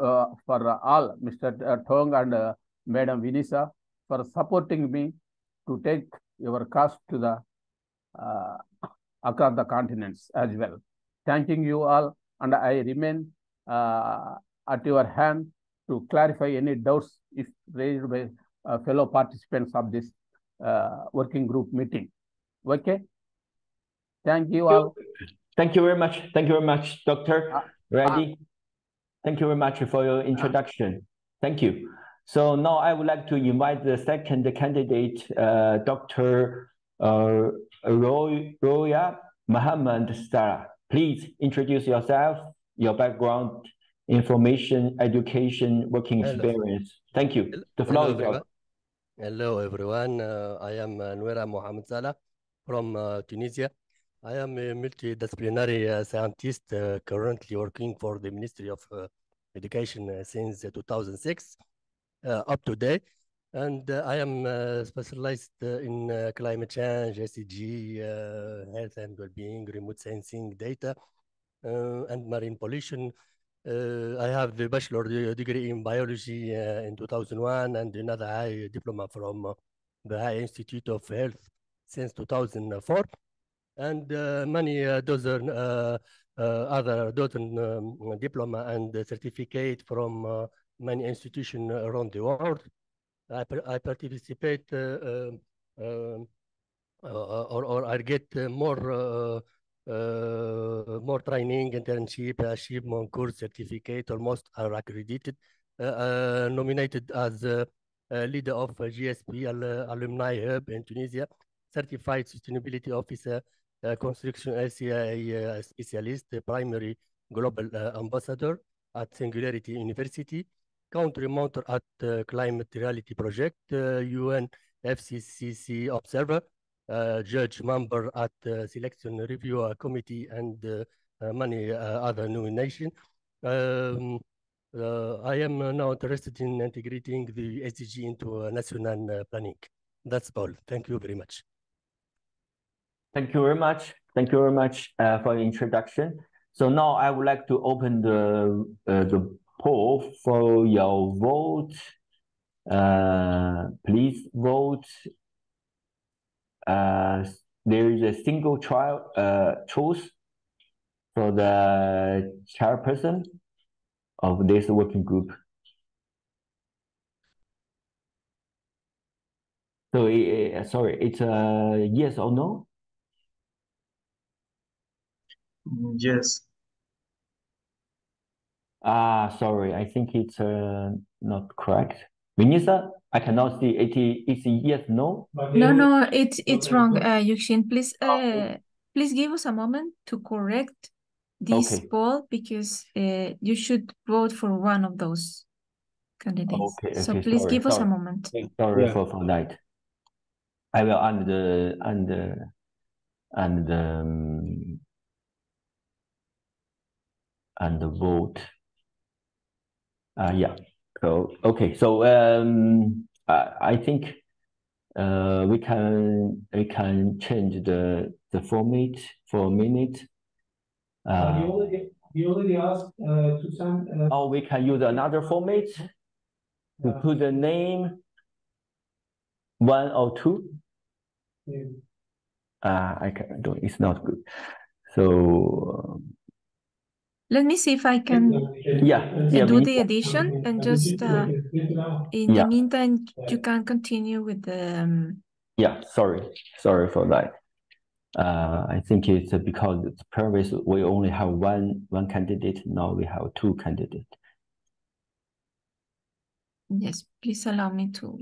for all, Mr. Tong and Madam Vinisa, for supporting me to take your cause to the across the continents as well. Thanking you all, and I remain at your hand to clarify any doubts if raised by fellow participants of this working group meeting. Okay? Thank you all. Thank you very much. Thank you very much, Dr. Reddy. Thank you very much for your introduction. Thank you. So now I would like to invite the second candidate, Dr. Roya Muhammad Sarah. Please introduce yourself, your background, information, education, working experience. Thank you. The floor is yours. Hello, everyone. I am Noura Mohamed Salah from Tunisia. I am a multidisciplinary scientist currently working for the Ministry of Education since 2006 up to date. And I am specialized in climate change, SDG, health and well-being, remote sensing data, and marine pollution. I have the bachelor degree in biology in 2001 and another high diploma from the High Institute of Health since 2004. And many dozen other diploma and certificate from many institutions around the world. I participate or I get more training, internship, achievement, course, certificate, almost are accredited, nominated as leader of GSP Alumni Hub in Tunisia, certified sustainability officer, construction LCA specialist, primary global ambassador at Singularity University, country mentor at Climate Reality Project, UN FCCC observer, judge member at Selection Review Committee, and many other nominations. I am now interested in integrating the SDG into national planning. That's all. Thank you very much. Thank you very much. Thank you very much for the introduction. So now I would like to open the poll for your vote. Please vote. There is a single choice for the chairperson. of this working group? So, sorry, it's a yes or no? Yes. Sorry, I think it's not correct. Vinisa, I cannot see it. It's yes, no? No, it's wrong. Yuxin, please give us a moment to correct this poll, because you should vote for one of those candidates. So please give us a moment. Sorry for that. I will and vote. Yeah. So okay. So I think we can change the format for a minute. You already asked to send. Or we can use another format to put the name 1 or 2. I can do. It's not good. So let me see if I can do the addition, and just in the meantime you can continue with the sorry for that. I think it's because it's previous we only have one candidate. Now we have 2 candidates. Yes, please allow me to.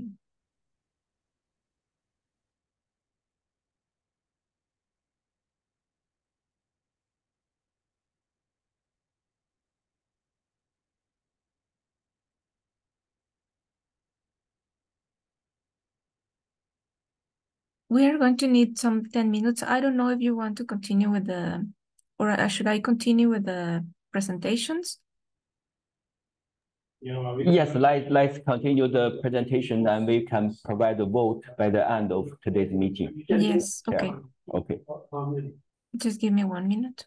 We are going to need some 10 minutes. I don't know if you want to continue with the, or should I continue with the presentations? Yes, let's continue the presentation, and we can provide the vote by the end of today's meeting. Yes, okay. Okay. Just give me 1 minute.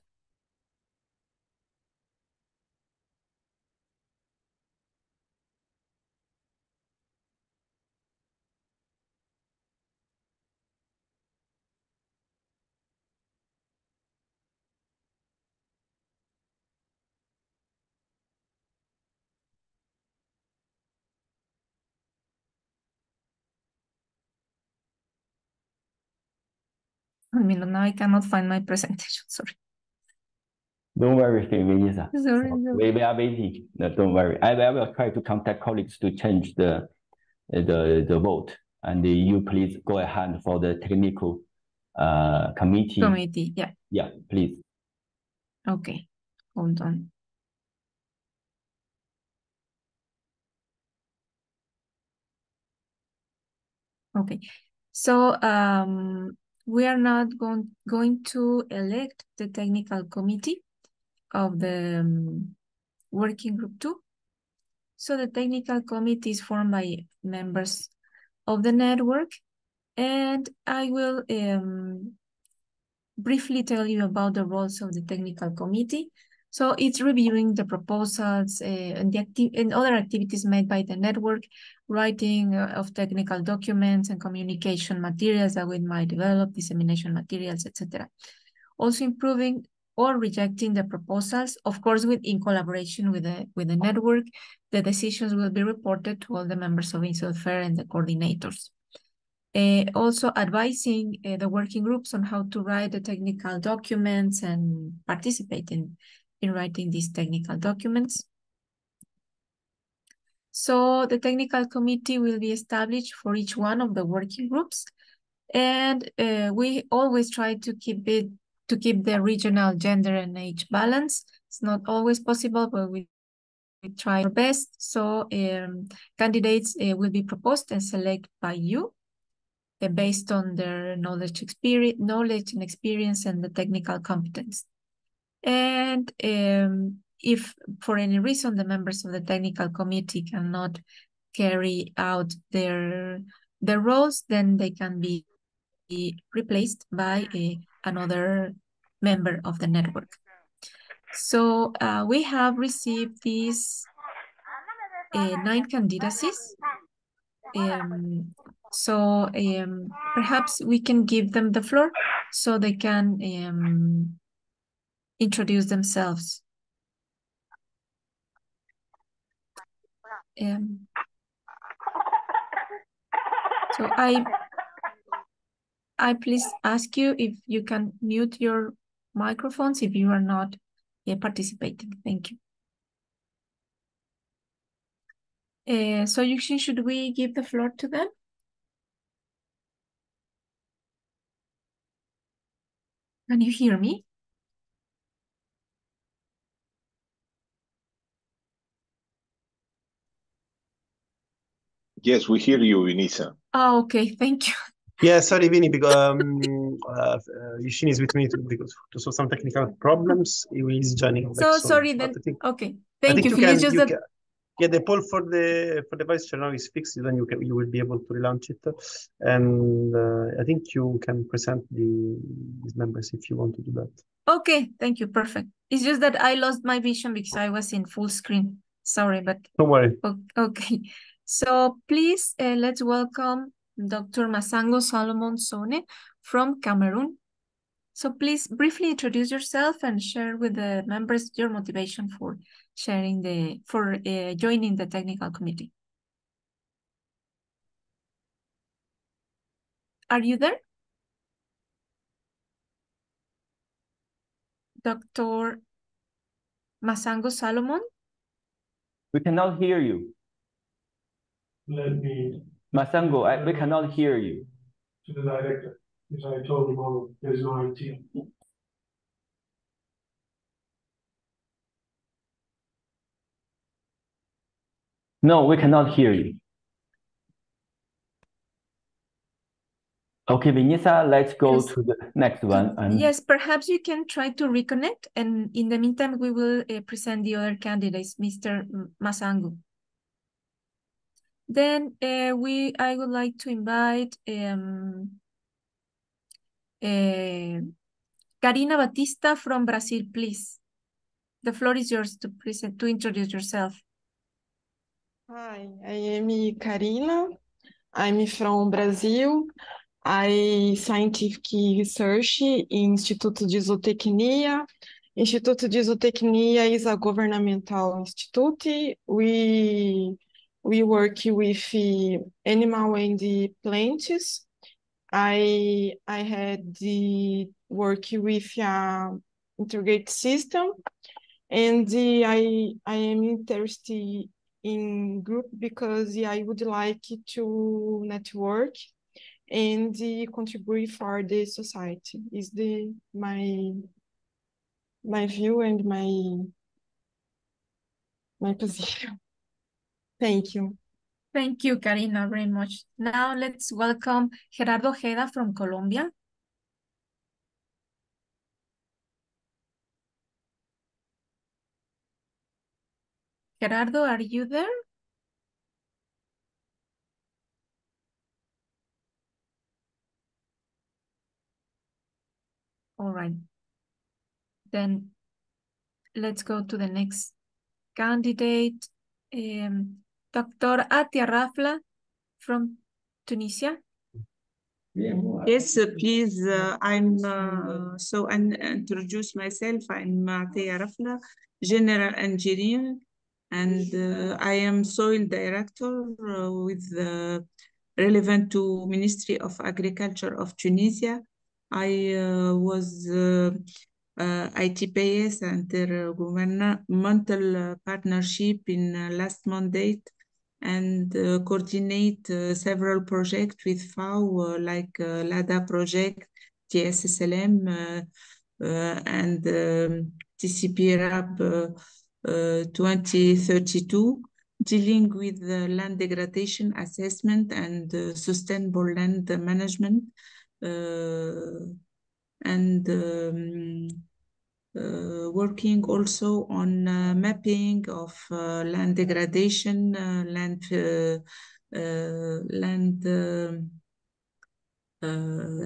Now I cannot find my presentation, sorry. Don't worry, Vinisa. Sorry. We are waiting. No, don't worry. I will try to contact colleagues to change the vote, and you please go ahead for the technical committee. Yeah, please. Okay, hold on. Okay, so we are not going to elect the technical committee of the working group 2. So the technical committee is formed by members of the network, and I will briefly tell you about the roles of the technical committee. So it's reviewing the proposals and other activities made by the network, writing of technical documents and communication materials that we might develop, dissemination materials, etc. Also improving or rejecting the proposals, of course, in collaboration with the network. The decisions will be reported to all the members of INSOILFER and the coordinators. Also advising the working groups on how to write the technical documents and participate in writing these technical documents. So the technical committee will be established for each one of the working groups, and we always try to keep the regional gender and age balance. It's not always possible, but we try our best. So candidates will be proposed and selected by you based on their knowledge and experience and the technical competence. And if for any reason the members of the technical committee cannot carry out their roles, then they can be replaced by another member of the network. So we have received these 9 candidacies. So perhaps we can give them the floor so they can introduce themselves. So I please ask you if you can mute your microphones if you are not participating. Thank you. So Yuxin, should we give the floor to them? Can you hear me? Yes, we hear you, Inisa. Oh, okay, thank you. Yeah, sorry, Vinny, because Yushin is with me because to solve some technical problems. He is joining. So sorry then. Okay, thank you. Yeah, the poll for the vice chair now is fixed. Then you will be able to relaunch it, and I think you can present these members if you want to do that. Okay, thank you. Perfect. It's just that I lost my vision because I was in full screen. Sorry, but don't worry. Okay, so please let's welcome Dr. Masango Solomon Sone from Cameroon. So please briefly introduce yourself and share with the members your motivation for joining the technical committee. Are you there? Dr. Masango Solomon? We cannot hear you. Masango, we cannot hear you. To the director, because I told him all there's no IT. No, we cannot hear you. Okay, Vinisa, let's go to the next one. Yes, perhaps you can try to reconnect, and in the meantime, we will present the other candidates, Mr. Masango. Then I would like to invite Karina Batista from Brazil, please. The floor is yours to introduce yourself. Hi, I am Karina. I'm from Brazil. I scientific research in Instituto de Zootecnia. Instituto de Zootecnia is a governmental institute. We work with animal and plants. I had the work with integrated system, and I am interested in group because I would like to network and contribute for the society. Is my view and my position. Thank you. Thank you, Karina, very much. Now let's welcome Gerardo Ojeda from Colombia. Gerardo, are you there? All right. Then let's go to the next candidate, Dr. Atia Rafla from Tunisia. Yes, please. I'm introduce myself. I'm Atia Rafla, General Engineer, and I am Soil Director with relevant to Ministry of Agriculture of Tunisia. I was ITPS intergovernmental partnership in last mandate and coordinate several projects with FAO like LADA project, TSSLM, and TCP-RAB 2032, dealing with land degradation assessment and sustainable land management, and working also on mapping of land degradation, land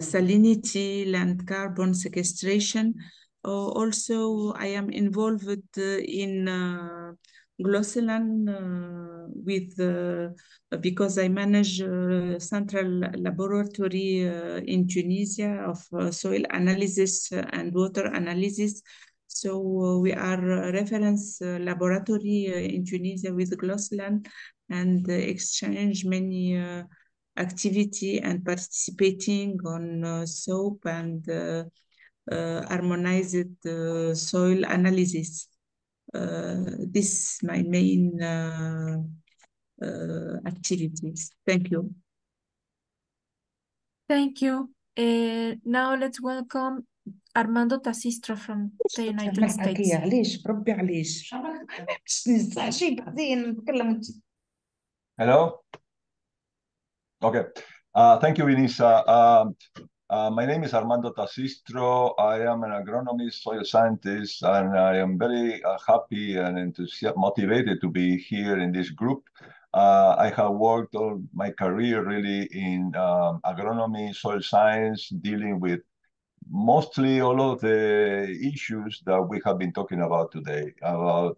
salinity, land carbon sequestration. Also, I am involved in Glosselan because I manage central laboratory in Tunisia of soil analysis and water analysis. So we are a reference laboratory in Tunisia with Glossland and exchange many activity and participating on soap and harmonized soil analysis. This is my main activities. Thank you. Thank you. Now let's welcome Armando Tasistro from the United States. Hello. Okay. Thank you, Vinisa. My name is Armando Tasistro. I am an agronomist, soil scientist, and I am very happy and motivated to be here in this group. I have worked all my career really in agronomy, soil science, dealing with mostly all of the issues that we have been talking about today, about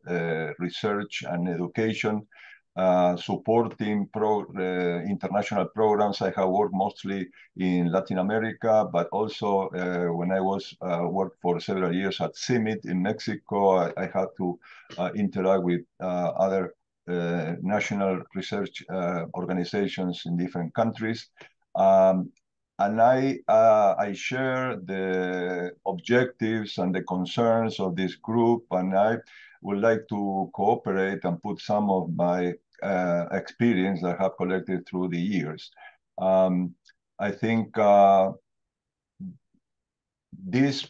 research and education, supporting international programs. I have worked mostly in Latin America, but also when I was worked for several years at CIMIT in Mexico, I had to interact with other national research organizations in different countries. And I share the objectives and the concerns of this group, and I would like to cooperate and put some of my experience that I have collected through the years. I think this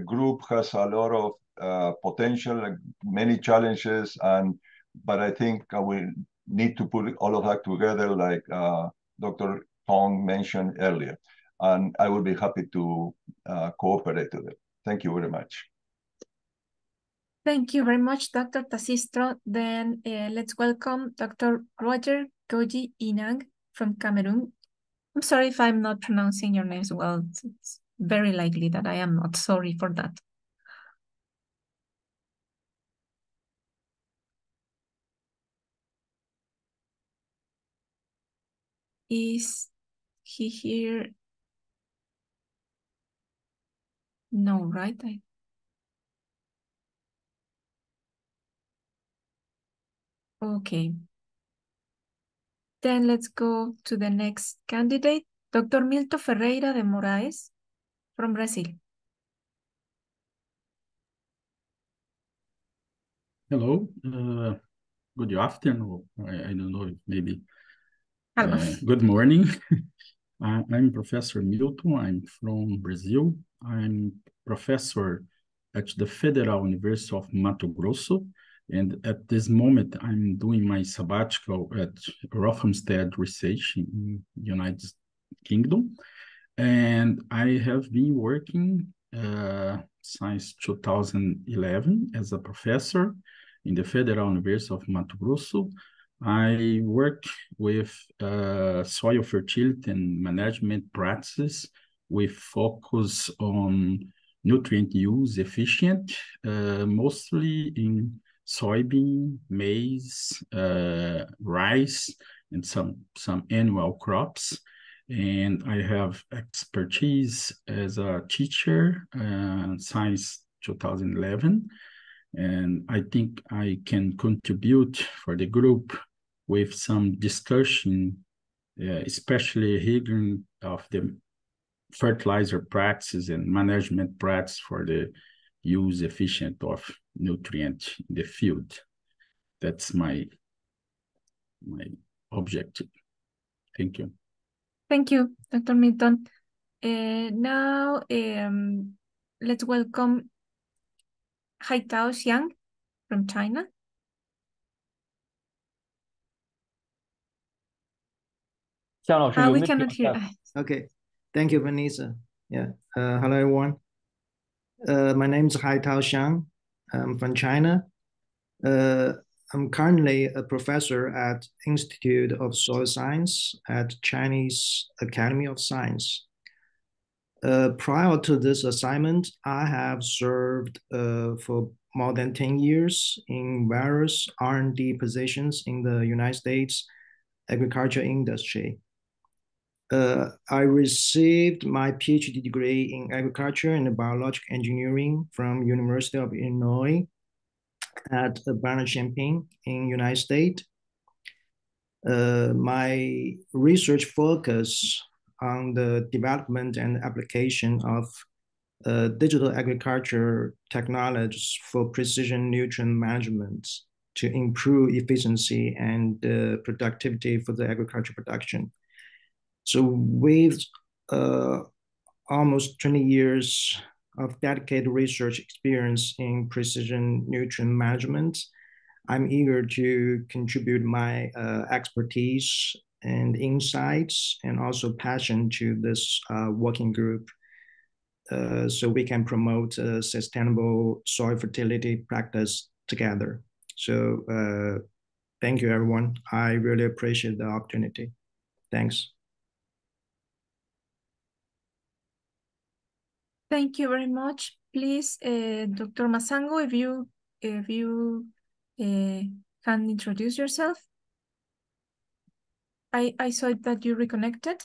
group has a lot of potential, many challenges, but I think we need to put all of that together, like Dr. Tong mentioned earlier, and I would be happy to cooperate with it. Thank you very much. Thank you very much, Dr. Tasistro. Then let's welcome Dr. Roger Goji Inang from Cameroon. I'm sorry if I'm not pronouncing your names well. It's very likely that I am not. Sorry for that. Is he here? No, right? Okay. Then let's go to the next candidate, Dr. Milton Ferreira de Moraes from Brazil. Hello, good afternoon. I don't know if maybe good morning. I'm Professor Milton. I'm from Brazil. I'm professor at the Federal University of Mato Grosso. And at this moment, I'm doing my sabbatical at Rothamsted Research in the United Kingdom. And I have been working since 2011 as a professor in the Federal University of Mato Grosso. I work with soil fertility and management practices with focus on nutrient use efficient, mostly in soybean, maize, rice, and some annual crops. And I have expertise as a teacher since 2011. And I think I can contribute for the group with some discussion, especially regarding of the fertilizer practices and management practice for the use efficient of nutrients in the field. That's my objective. Thank you. Thank you, Dr. Milton. Now, let's welcome Haitao Xiang from China. We cannot hear. Okay, thank you, Vanessa. Yeah, hello everyone. My name is Haitao Xiang. I'm from China. I'm currently a professor at Institute of Soil Science at Chinese Academy of Science. Prior to this assignment, I have served for more than 10 years in various R&D positions in the United States agriculture industry. I received my PhD degree in agriculture and biological engineering from University of Illinois at Urbana-Champaign in United States. My research focus on the development and application of digital agriculture technologies for precision nutrient management to improve efficiency and productivity for the agriculture production. So with almost 20 years of dedicated research experience in precision nutrient management, I'm eager to contribute my expertise and insights and also passion to this working group so we can promote sustainable soil fertility practice together. So thank you, everyone. I really appreciate the opportunity. Thanks. Thank you very much. Please, Dr. Masango, if you can introduce yourself. I saw that you reconnected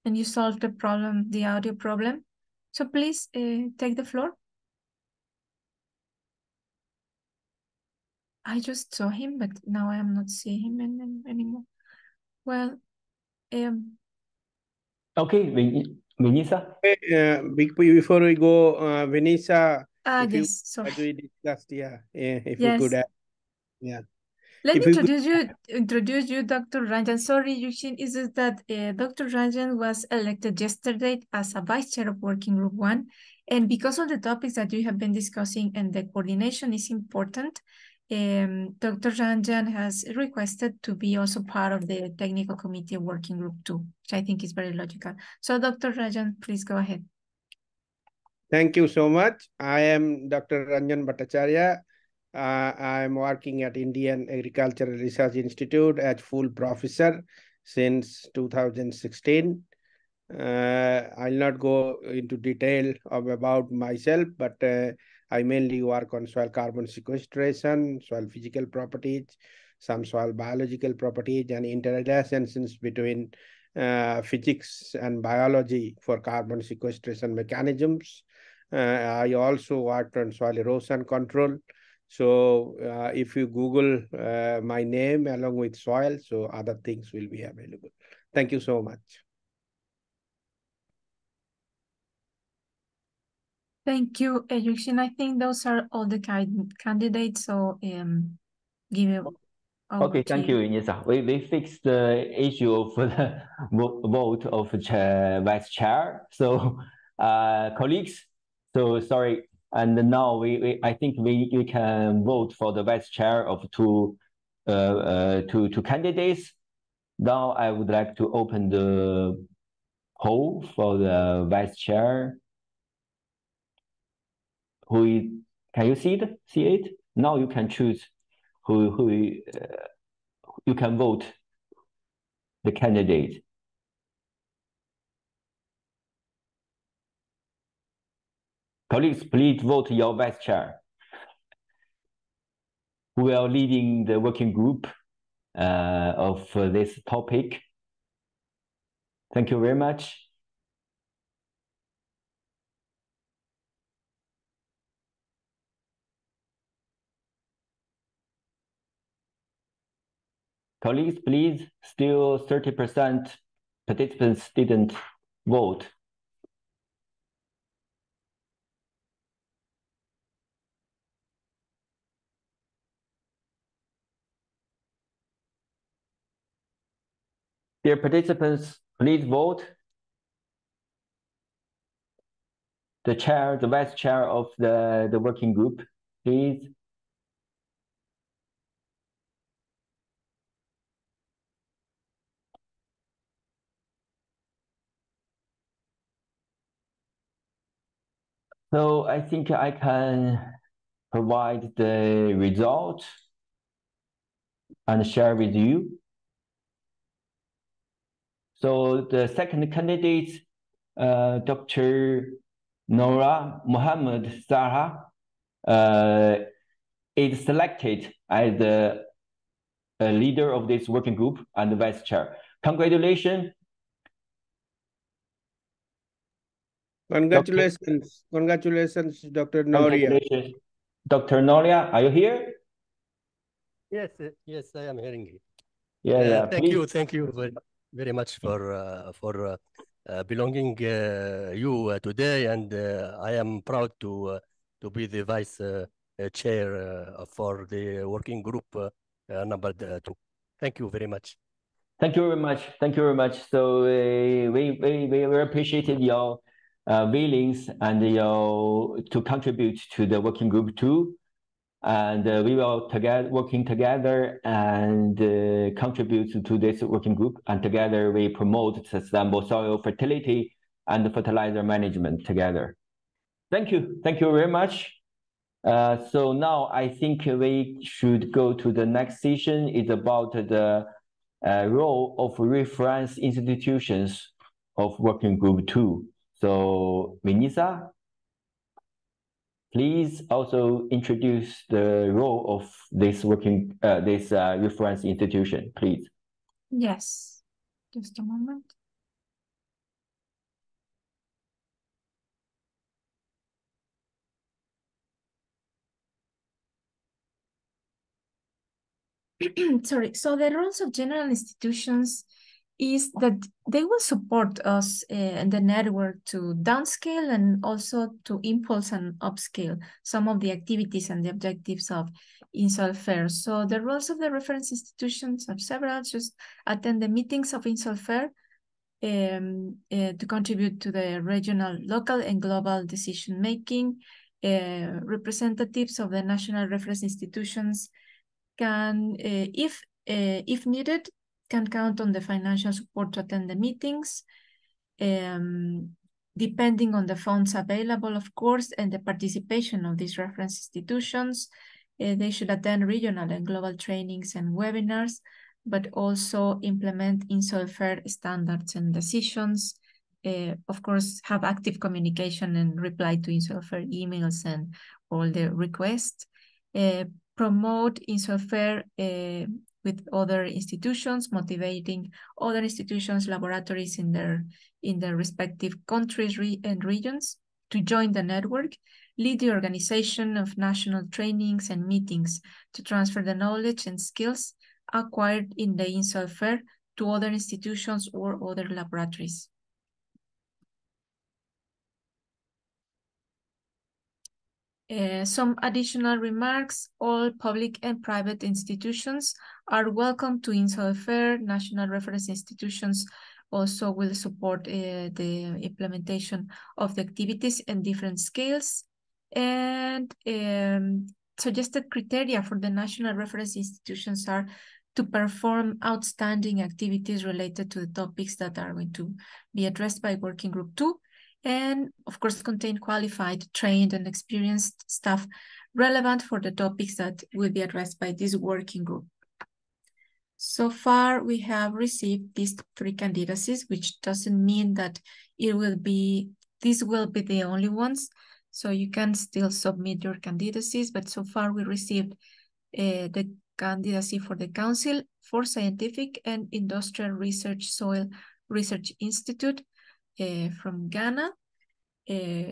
and you solved the problem, the audio problem. So please take the floor. I just saw him, but now I am not seeing him anymore. Well, okay, Vanessa. Before we go, Vanessa, yes, sorry. as we discussed, if yes. we could, yeah. Let me introduce you, Dr. Ranjan. Sorry, Yushin, is it that Dr. Ranjan was elected yesterday as a vice chair of Working Group 1, and because of the topics that you have been discussing and the coordination is important, Dr. Ranjan has requested to be also part of the technical committee of Working Group 2, which I think is very logical. So Dr. Ranjan, please go ahead. Thank you so much. I am Dr. Ranjan Bhattacharya. I'm working at Indian Agricultural Research Institute as full professor since 2016. I'll not go into detail about myself, but I mainly work on soil carbon sequestration, soil physical properties, some soil biological properties, and interrelations between physics and biology for carbon sequestration mechanisms. I also worked on soil erosion control. So if you Google my name along with soil, so other things will be available. Thank you so much. Thank you, Yushin. I think those are all the candidates. So give you. Okay, thank you, Inisa. We fixed the issue of the vote of vice chair. So colleagues, so sorry. And now I think we can vote for the vice chair of two candidates. Now I would like to open the poll for the vice chair. Can you see it? Now you can choose who you can vote the candidate. Colleagues, please vote your vice chair, who are leading the working group of this topic. Thank you very much. Colleagues, please, still 30% participants didn't vote. Dear participants, please vote. The chair, the vice chair of the working group, please. So I think I can provide the result and share with you. So the second candidate, Dr. Nora Mohammed Zahra, is selected as the leader of this working group and the vice chair. Congratulations, Congratulations. Congratulations, Dr. Noria. Congratulations. Dr. Noria, are you here? Yes, yes, I am hearing you. Yeah, Thank you very much for belonging you today, and I am proud to be the vice chair for the working group number 2. Thank you very much. Thank you very much. Thank you very much. So we appreciated your feelings and your to contribute to the working group 2. And we will working together and contribute to this working group. And together we promote sustainable soil fertility and fertilizer management together. Thank you. Thank you very much. So now I think we should go to the next session. It's about the role of reference institutions of working group 2. So Vanessa, please also introduce the role of this reference institution, please. Yes, just a moment. Sorry, so the roles of general institutions is that they will support us in the network to downscale and also to impulse and upscale some of the activities and the objectives of INSOILFER. So the roles of the reference institutions are several. Just attend the meetings of INSOILFER to contribute to the regional, local, and global decision-making. Representatives of the national reference institutions can, if needed, can count on the financial support to attend the meetings, depending on the funds available, of course, and the participation of these reference institutions. They should attend regional and global trainings and webinars, but also implement INSOILFER standards and decisions. Of course, have active communication and reply to INSOILFER emails and all the requests. Promote INSOILFER with other institutions, motivating other institutions, laboratories in their respective countries and regions to join the network. Lead the organization of national trainings and meetings to transfer the knowledge and skills acquired in the INSOILFER to other institutions or other laboratories. Some additional remarks: all public and private institutions are welcome to INSOILFER. National reference institutions also will support the implementation of the activities in different scales. And suggested criteria for the national reference institutions are to perform outstanding activities related to the topics that are going to be addressed by Working Group 2. And of course, contain qualified, trained, and experienced staff relevant for the topics that will be addressed by this working group. So far, we have received these 3 candidacies, which doesn't mean that these will be the only ones. So you can still submit your candidacies, but so far we received the candidacy for the Council for Scientific and Industrial Research Soil Research Institute from Ghana,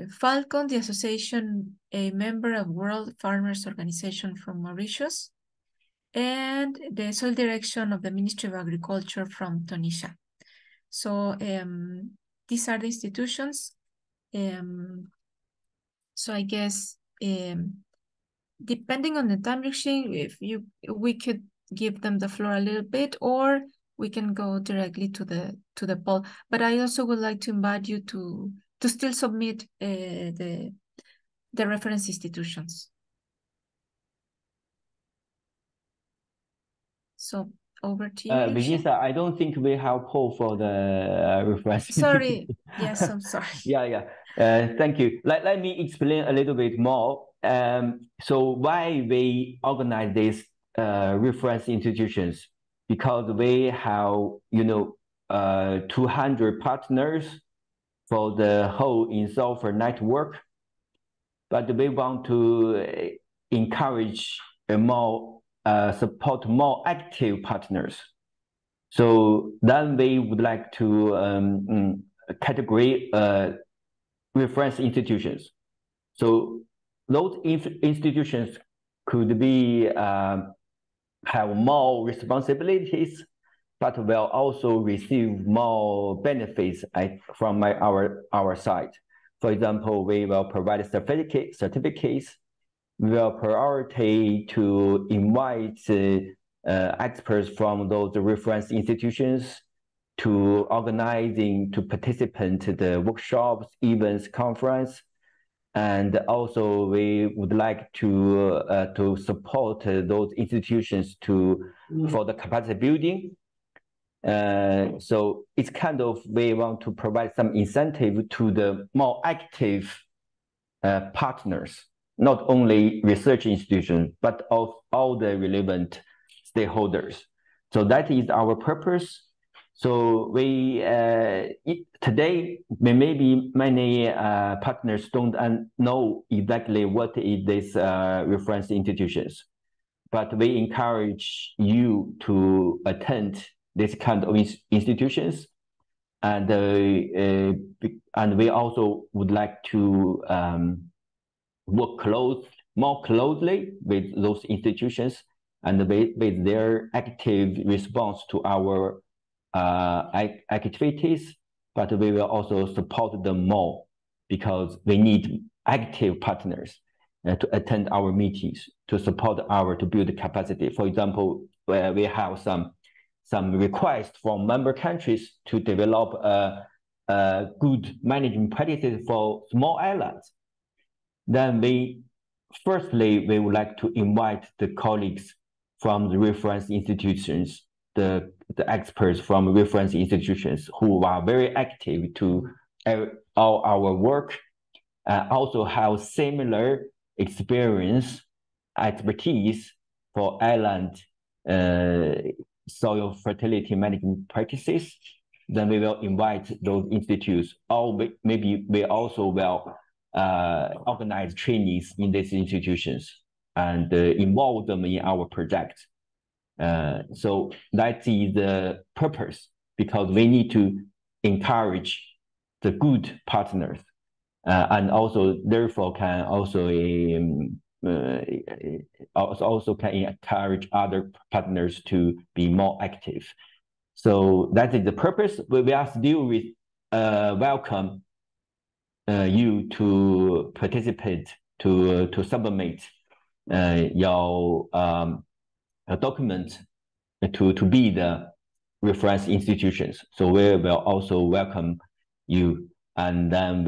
Falcon, the association, a member of World Farmers Organization from Mauritius, and the Soil Direction of the Ministry of Agriculture from Tunisia. So these are the institutions. So I guess depending on the time machine, we could give them the floor a little bit, or we can go directly to the poll. But I also would like to invite you to still submit the reference institutions. So over to you. Vanessa, I don't think we have poll for the reference. Sorry. Yes, I'm sorry. Yeah. Thank you. Let me explain a little bit more. So why we organize these reference institutions? Because we have 200 partners for the whole INSOILFER network, but we want to encourage support more active partners. So then we would like to categorize reference institutions. So those institutions could be have more responsibilities, but will also receive more benefits from our side. For example, we will provide certificates. We will prioritize to invite experts from those reference institutions to participate in the workshops, events, conference. And also we would like to support those institutions for the capacity building. So it's kind of, we want to provide some incentive to the more active partners, not only research institutions, but of all the relevant stakeholders. So that is our purpose. So we today, maybe many partners don't know exactly what is this reference institutions, but we encourage you to attend this kind of institutions, and we also would like to work more closely with those institutions and with their active response to our activities, but we will also support them more because we need active partners to attend our meetings, to support to build capacity. For example, we have some requests from member countries to develop good management practices for small islands. Then firstly, we would like to invite the colleagues from the reference institutions, the experts from reference institutions who are very active to all our work, also have similar expertise for island soil fertility management practices. Then we will invite those institutes, or maybe we also will organize trainings in these institutions and involve them in our project. So that is the purpose, because we need to encourage the good partners, and also therefore can also can encourage other partners to be more active. So that is the purpose. We are still welcome you to participate, to submit your document to be the reference institutions. So we will also welcome you, and then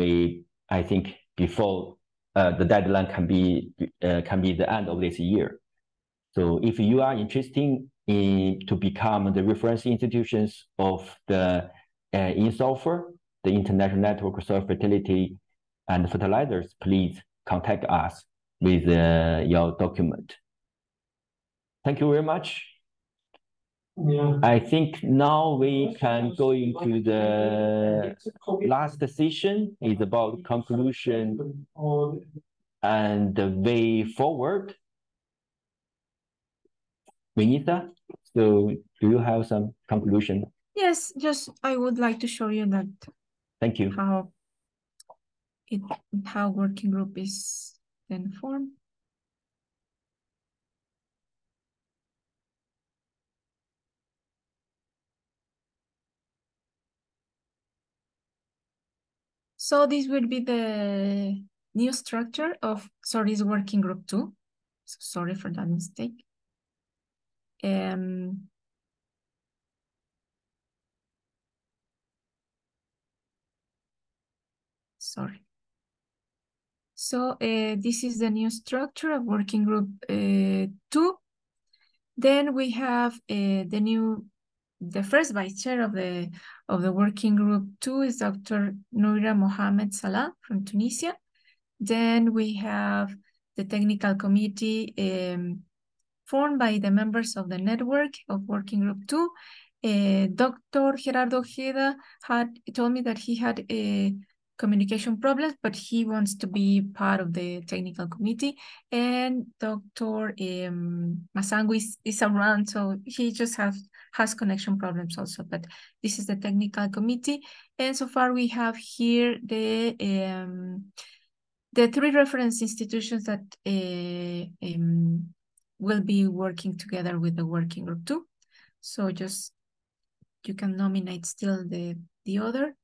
I think before the deadline can be the end of this year. So if you are interested to become the reference institutions of the INSOILFER, the International Network of Soil Fertility and Fertilizers, please contact us with your document. Thank you very much. Yeah. I think now we can go into the last session. It's about conclusion and the way forward. Vinita, so do you have some conclusion? Yes, just I would like to show you that. Thank you. How working group is then formed. So this would be the new structure of SORI's working group 2. So sorry for that mistake. Sorry. So this is the new structure of working group 2. Then we have the first vice chair of the working group 2 is Dr. Noura Mohamed Salah from Tunisia. Then we have the technical committee formed by the members of the network of working group 2. Dr. Gerardo Ojeda told me that he had communication problems, but he wants to be part of the technical committee. And Dr. Masangu is around, so he just has has connection problems also, but this is the technical committee. And so far we have here the 3 reference institutions that will be working together with the working group 2. So just, you can nominate still the other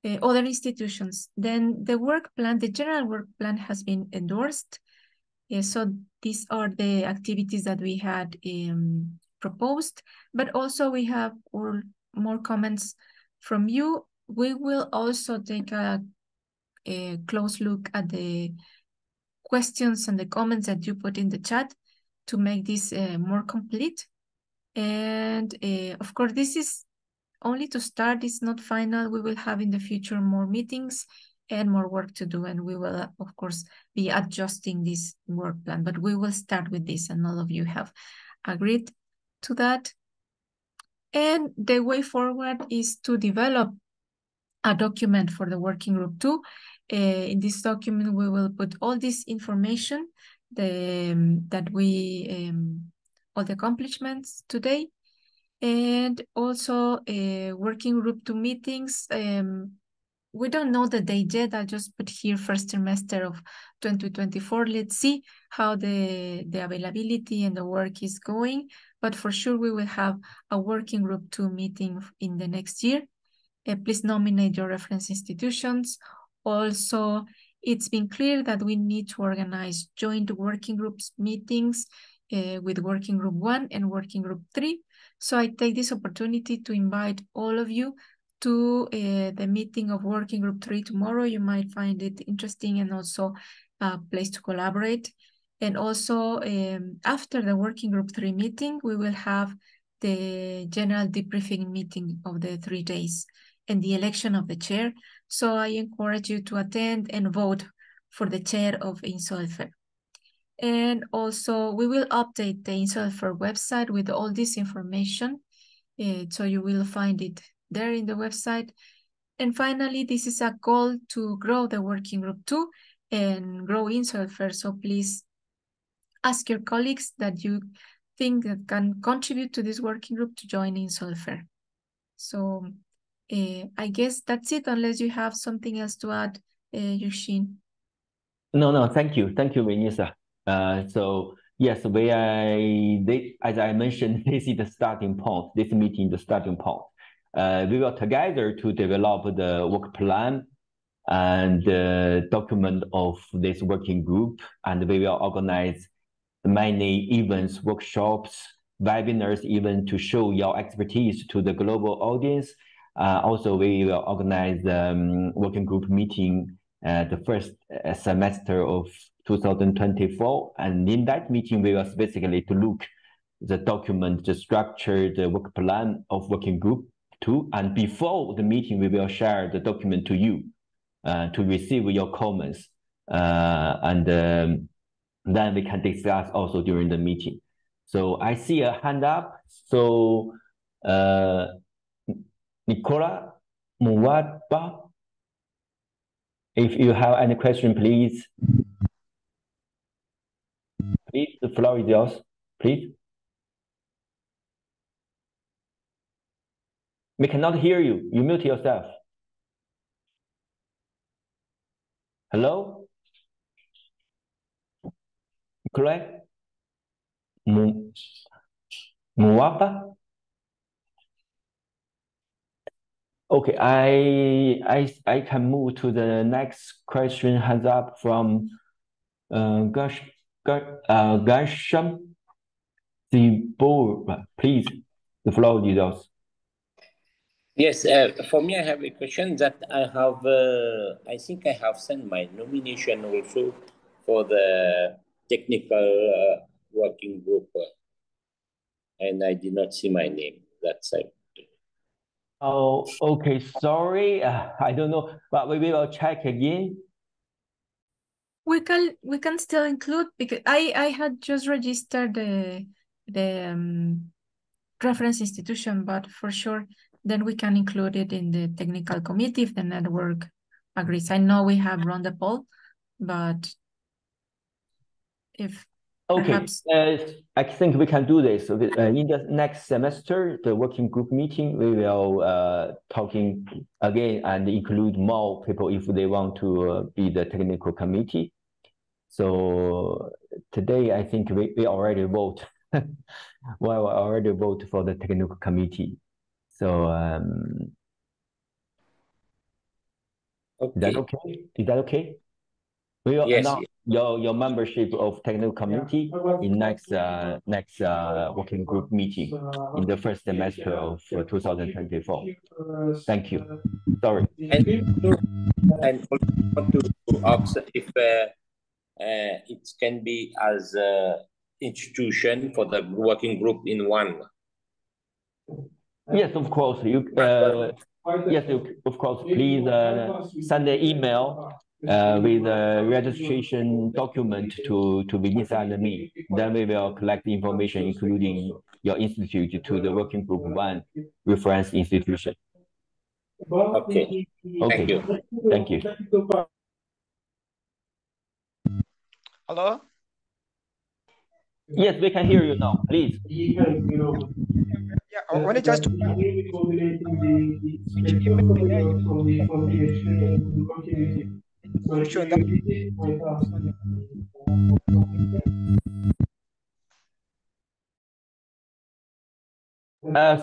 institutions. Then the work plan, the general work plan has been endorsed. So these are the activities that we had proposed, but also we have more comments from you. We will also take a close look at the questions and the comments that you put in the chat to make this more complete. And of course, this is only to start, it's not final. We will have in the future more meetings and more work to do, and we will, of course, be adjusting this work plan, but we will start with this, and all of you have agreed to that. And the way forward is to develop a document for the working group 2. In this document, we will put all this information, that we, all the accomplishments today, and also working group 2 meetings. We don't know the date yet. I just put here first semester of 2024. Let's see how the availability and the work is going. But for sure, we will have a working group 2 meeting in the next year. Please nominate your reference institutions. Also, it's been clear that we need to organize joint working groups meetings with working group 1 and working group 3. So I take this opportunity to invite all of you to the meeting of working group 3 tomorrow. You might find it interesting and also a place to collaborate. And also after the working group 3 meeting, we will have the general debriefing meeting of the 3 days and the election of the chair. So I encourage you to attend and vote for the chair of INSOILFER. And also we will update the INSOILFER website with all this information. So you will find it there in the website. And finally, this is a goal to grow the working group 2 and grow INSOILFER. So please ask your colleagues that you think that can contribute to this working group to join INSOILFER. So I guess that's it, unless you have something else to add, Yushin. No, thank you, Vanessa. So yes, as I mentioned, this is the starting point. This meeting is the starting point. We will together to develop the work plan and the document of this working group, and we will organize many events, workshops, webinars, even to show your expertise to the global audience. Also, we will organize working group meeting the first semester of 2024, and in that meeting, we will specifically to look the document, the structure, the work plan of working group 2, and before the meeting, we will share the document to you to receive your comments, and then we can discuss also during the meeting. So I see a hand up. So Nicola Muwaba, if you have any question, please. Please, the floor is yours. Please. We cannot hear you. You mute yourself. Hello? Correct? Muwaba? Okay, I can move to the next question. Hands up from Gasham Zibor. Please, the floor is yours. Yes, for me, I have a question that I have. I think I have sent my nomination also for the technical working group, and I did not see my name. That's it. Oh, okay. Sorry, I don't know, but we will check again. We can still include, because I had just registered the reference institution, but for sure then we can include it in the technical committee if the network agrees. I know we have run the poll, but if Okay, I think we can do this. In the next semester, the working group meeting, we will talking again and include more people if they want to be the technical committee. So today, I think we already vote. Well, we already vote for the technical committee. So okay. Is that okay? Is that okay? We will announce your membership of technical committee in next working group meeting in the first semester of 2024. Thank you. Sorry. And also want to ask if it can be as an institution for the working group in one. Yes, of course. Yes, of course. Please send an email with a registration document to Vanessa and me. Then we will collect the information, including your institute, to the working group one reference institution. Okay. Okay. Thank you. Hello? Yes, we can hear you now. Please. Yeah, I wanted just to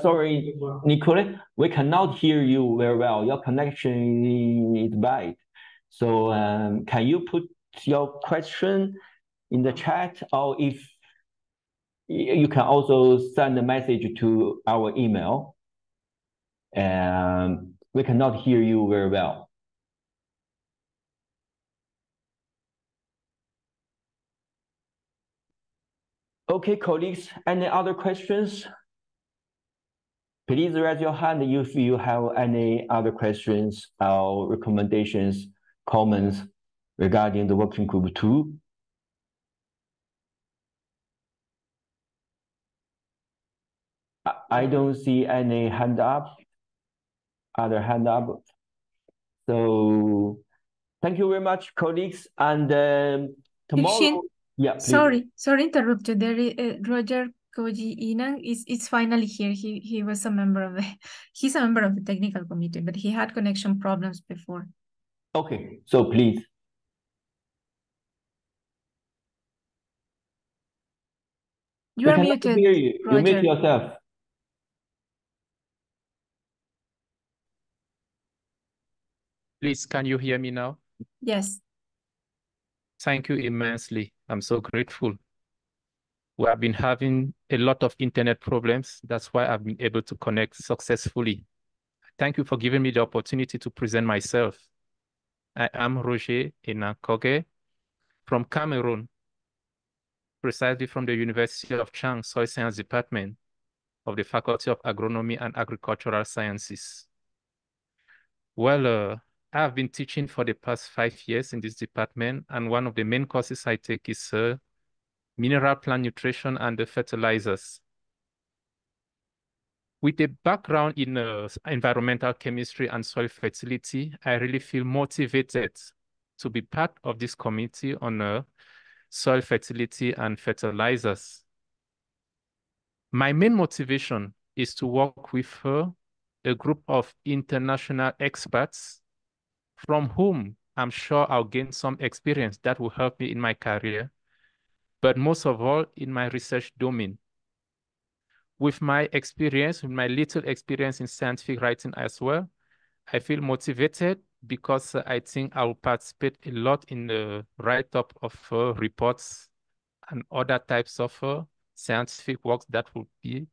Sorry, Nicole, we cannot hear you very well. Your connection is bad. So can you put your question in the chat, or if you can also send a message to our email? We cannot hear you very well. Okay, colleagues, any other questions? Please raise your hand if you have any other questions or recommendations, comments regarding the working group 2. I don't see any hand up, other hand up. So thank you very much, colleagues. And tomorrow, yeah, please. Sorry, interrupt you. There is Roger Koji Inang is finally here. He was a member of he's a member of the technical committee, but he had connection problems before. Okay, so please. You are muted, you. Roger. You mute yourself. Please, can you hear me now? Yes. Thank you immensely. I'm so grateful. We have been having a lot of internet problems. That's why I've been able to connect successfully. Thank you for giving me the opportunity to present myself. I am Roger Inakoge from Cameroon, precisely from the University of Chang Soil Science Department of the Faculty of Agronomy and Agricultural Sciences. Well, I've been teaching for the past 5 years in this department, and one of the main courses I take is mineral plant nutrition and the fertilizers. With a background in environmental chemistry and soil fertility, I really feel motivated to be part of this committee on soil fertility and fertilizers. My main motivation is to work with a group of international experts from whom I'm sure I'll gain some experience that will help me in my career, but most of all in my research domain. With my experience, with my little experience in scientific writing as well, I feel motivated because I think I will participate a lot in the write-up of reports and other types of scientific works that will be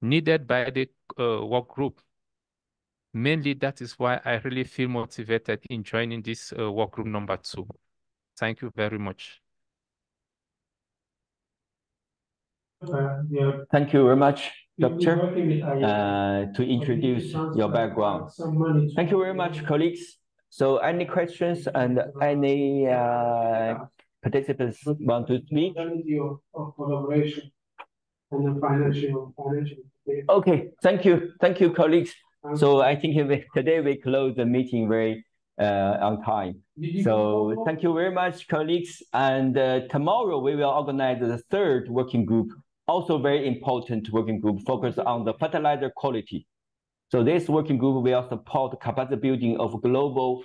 needed by the work group. Mainly, that is why I really feel motivated in joining this work group number 2. Thank you very much. Thank you very much, Doctor, to introduce your background. Thank you very much, colleagues. So any questions and any participants want to speak? Okay, thank you, colleagues. So I think today we close the meeting very on time. So thank you very much, colleagues. And tomorrow we will organize the third working group, also very important working group focused on the fertilizer quality. So this working group will support capacity building of global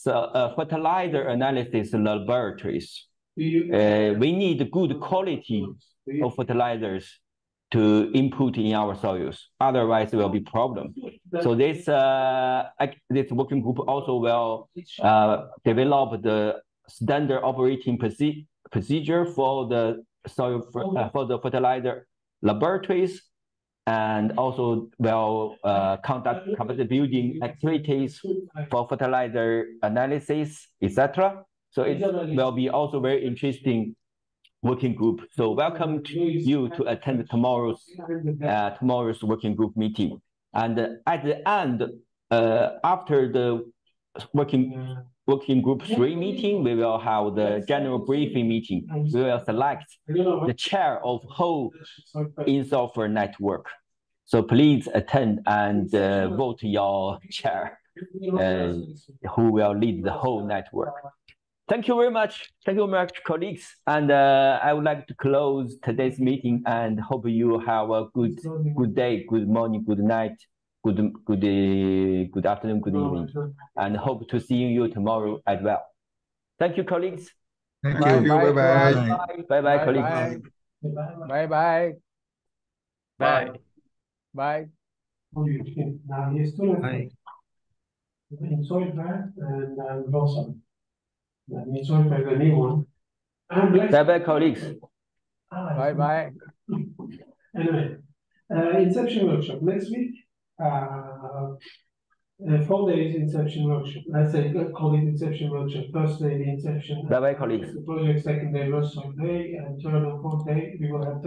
fertilizer analysis laboratories. We need good quality of fertilizers to input in our soils. Otherwise, there will be problem. So this working group also will develop the standard operating procedure for the soil for the fertilizer laboratories, and also will conduct capacity building activities for fertilizer analysis, etc. So it will be also very interesting working group. So welcome to you to attend tomorrow's working group meeting. And at the end, after the working group 3 meeting, we will have the general briefing meeting. We will select the chair of whole INSOILFER network. So please attend and vote your chair, who will lead the whole network. Thank you very much. Thank you very much, colleagues. And I would like to close today's meeting and hope you have a good day, good morning, good night, good afternoon, good evening, and hope to see you tomorrow as well. Thank you, colleagues. Thank you. Bye-bye. Bye-bye, colleagues. Bye-bye. Bye. Bye. Now he's still INSOILFER and Blossom. INSOILFER, the new one. Bye-bye, colleagues. Bye-bye. Anyway, Inception workshop next week. 4 days Inception workshop. Let's say call it Inception workshop. First day the Inception. Bye-bye, colleagues. The project, second day, first day, and third and fourth day we will have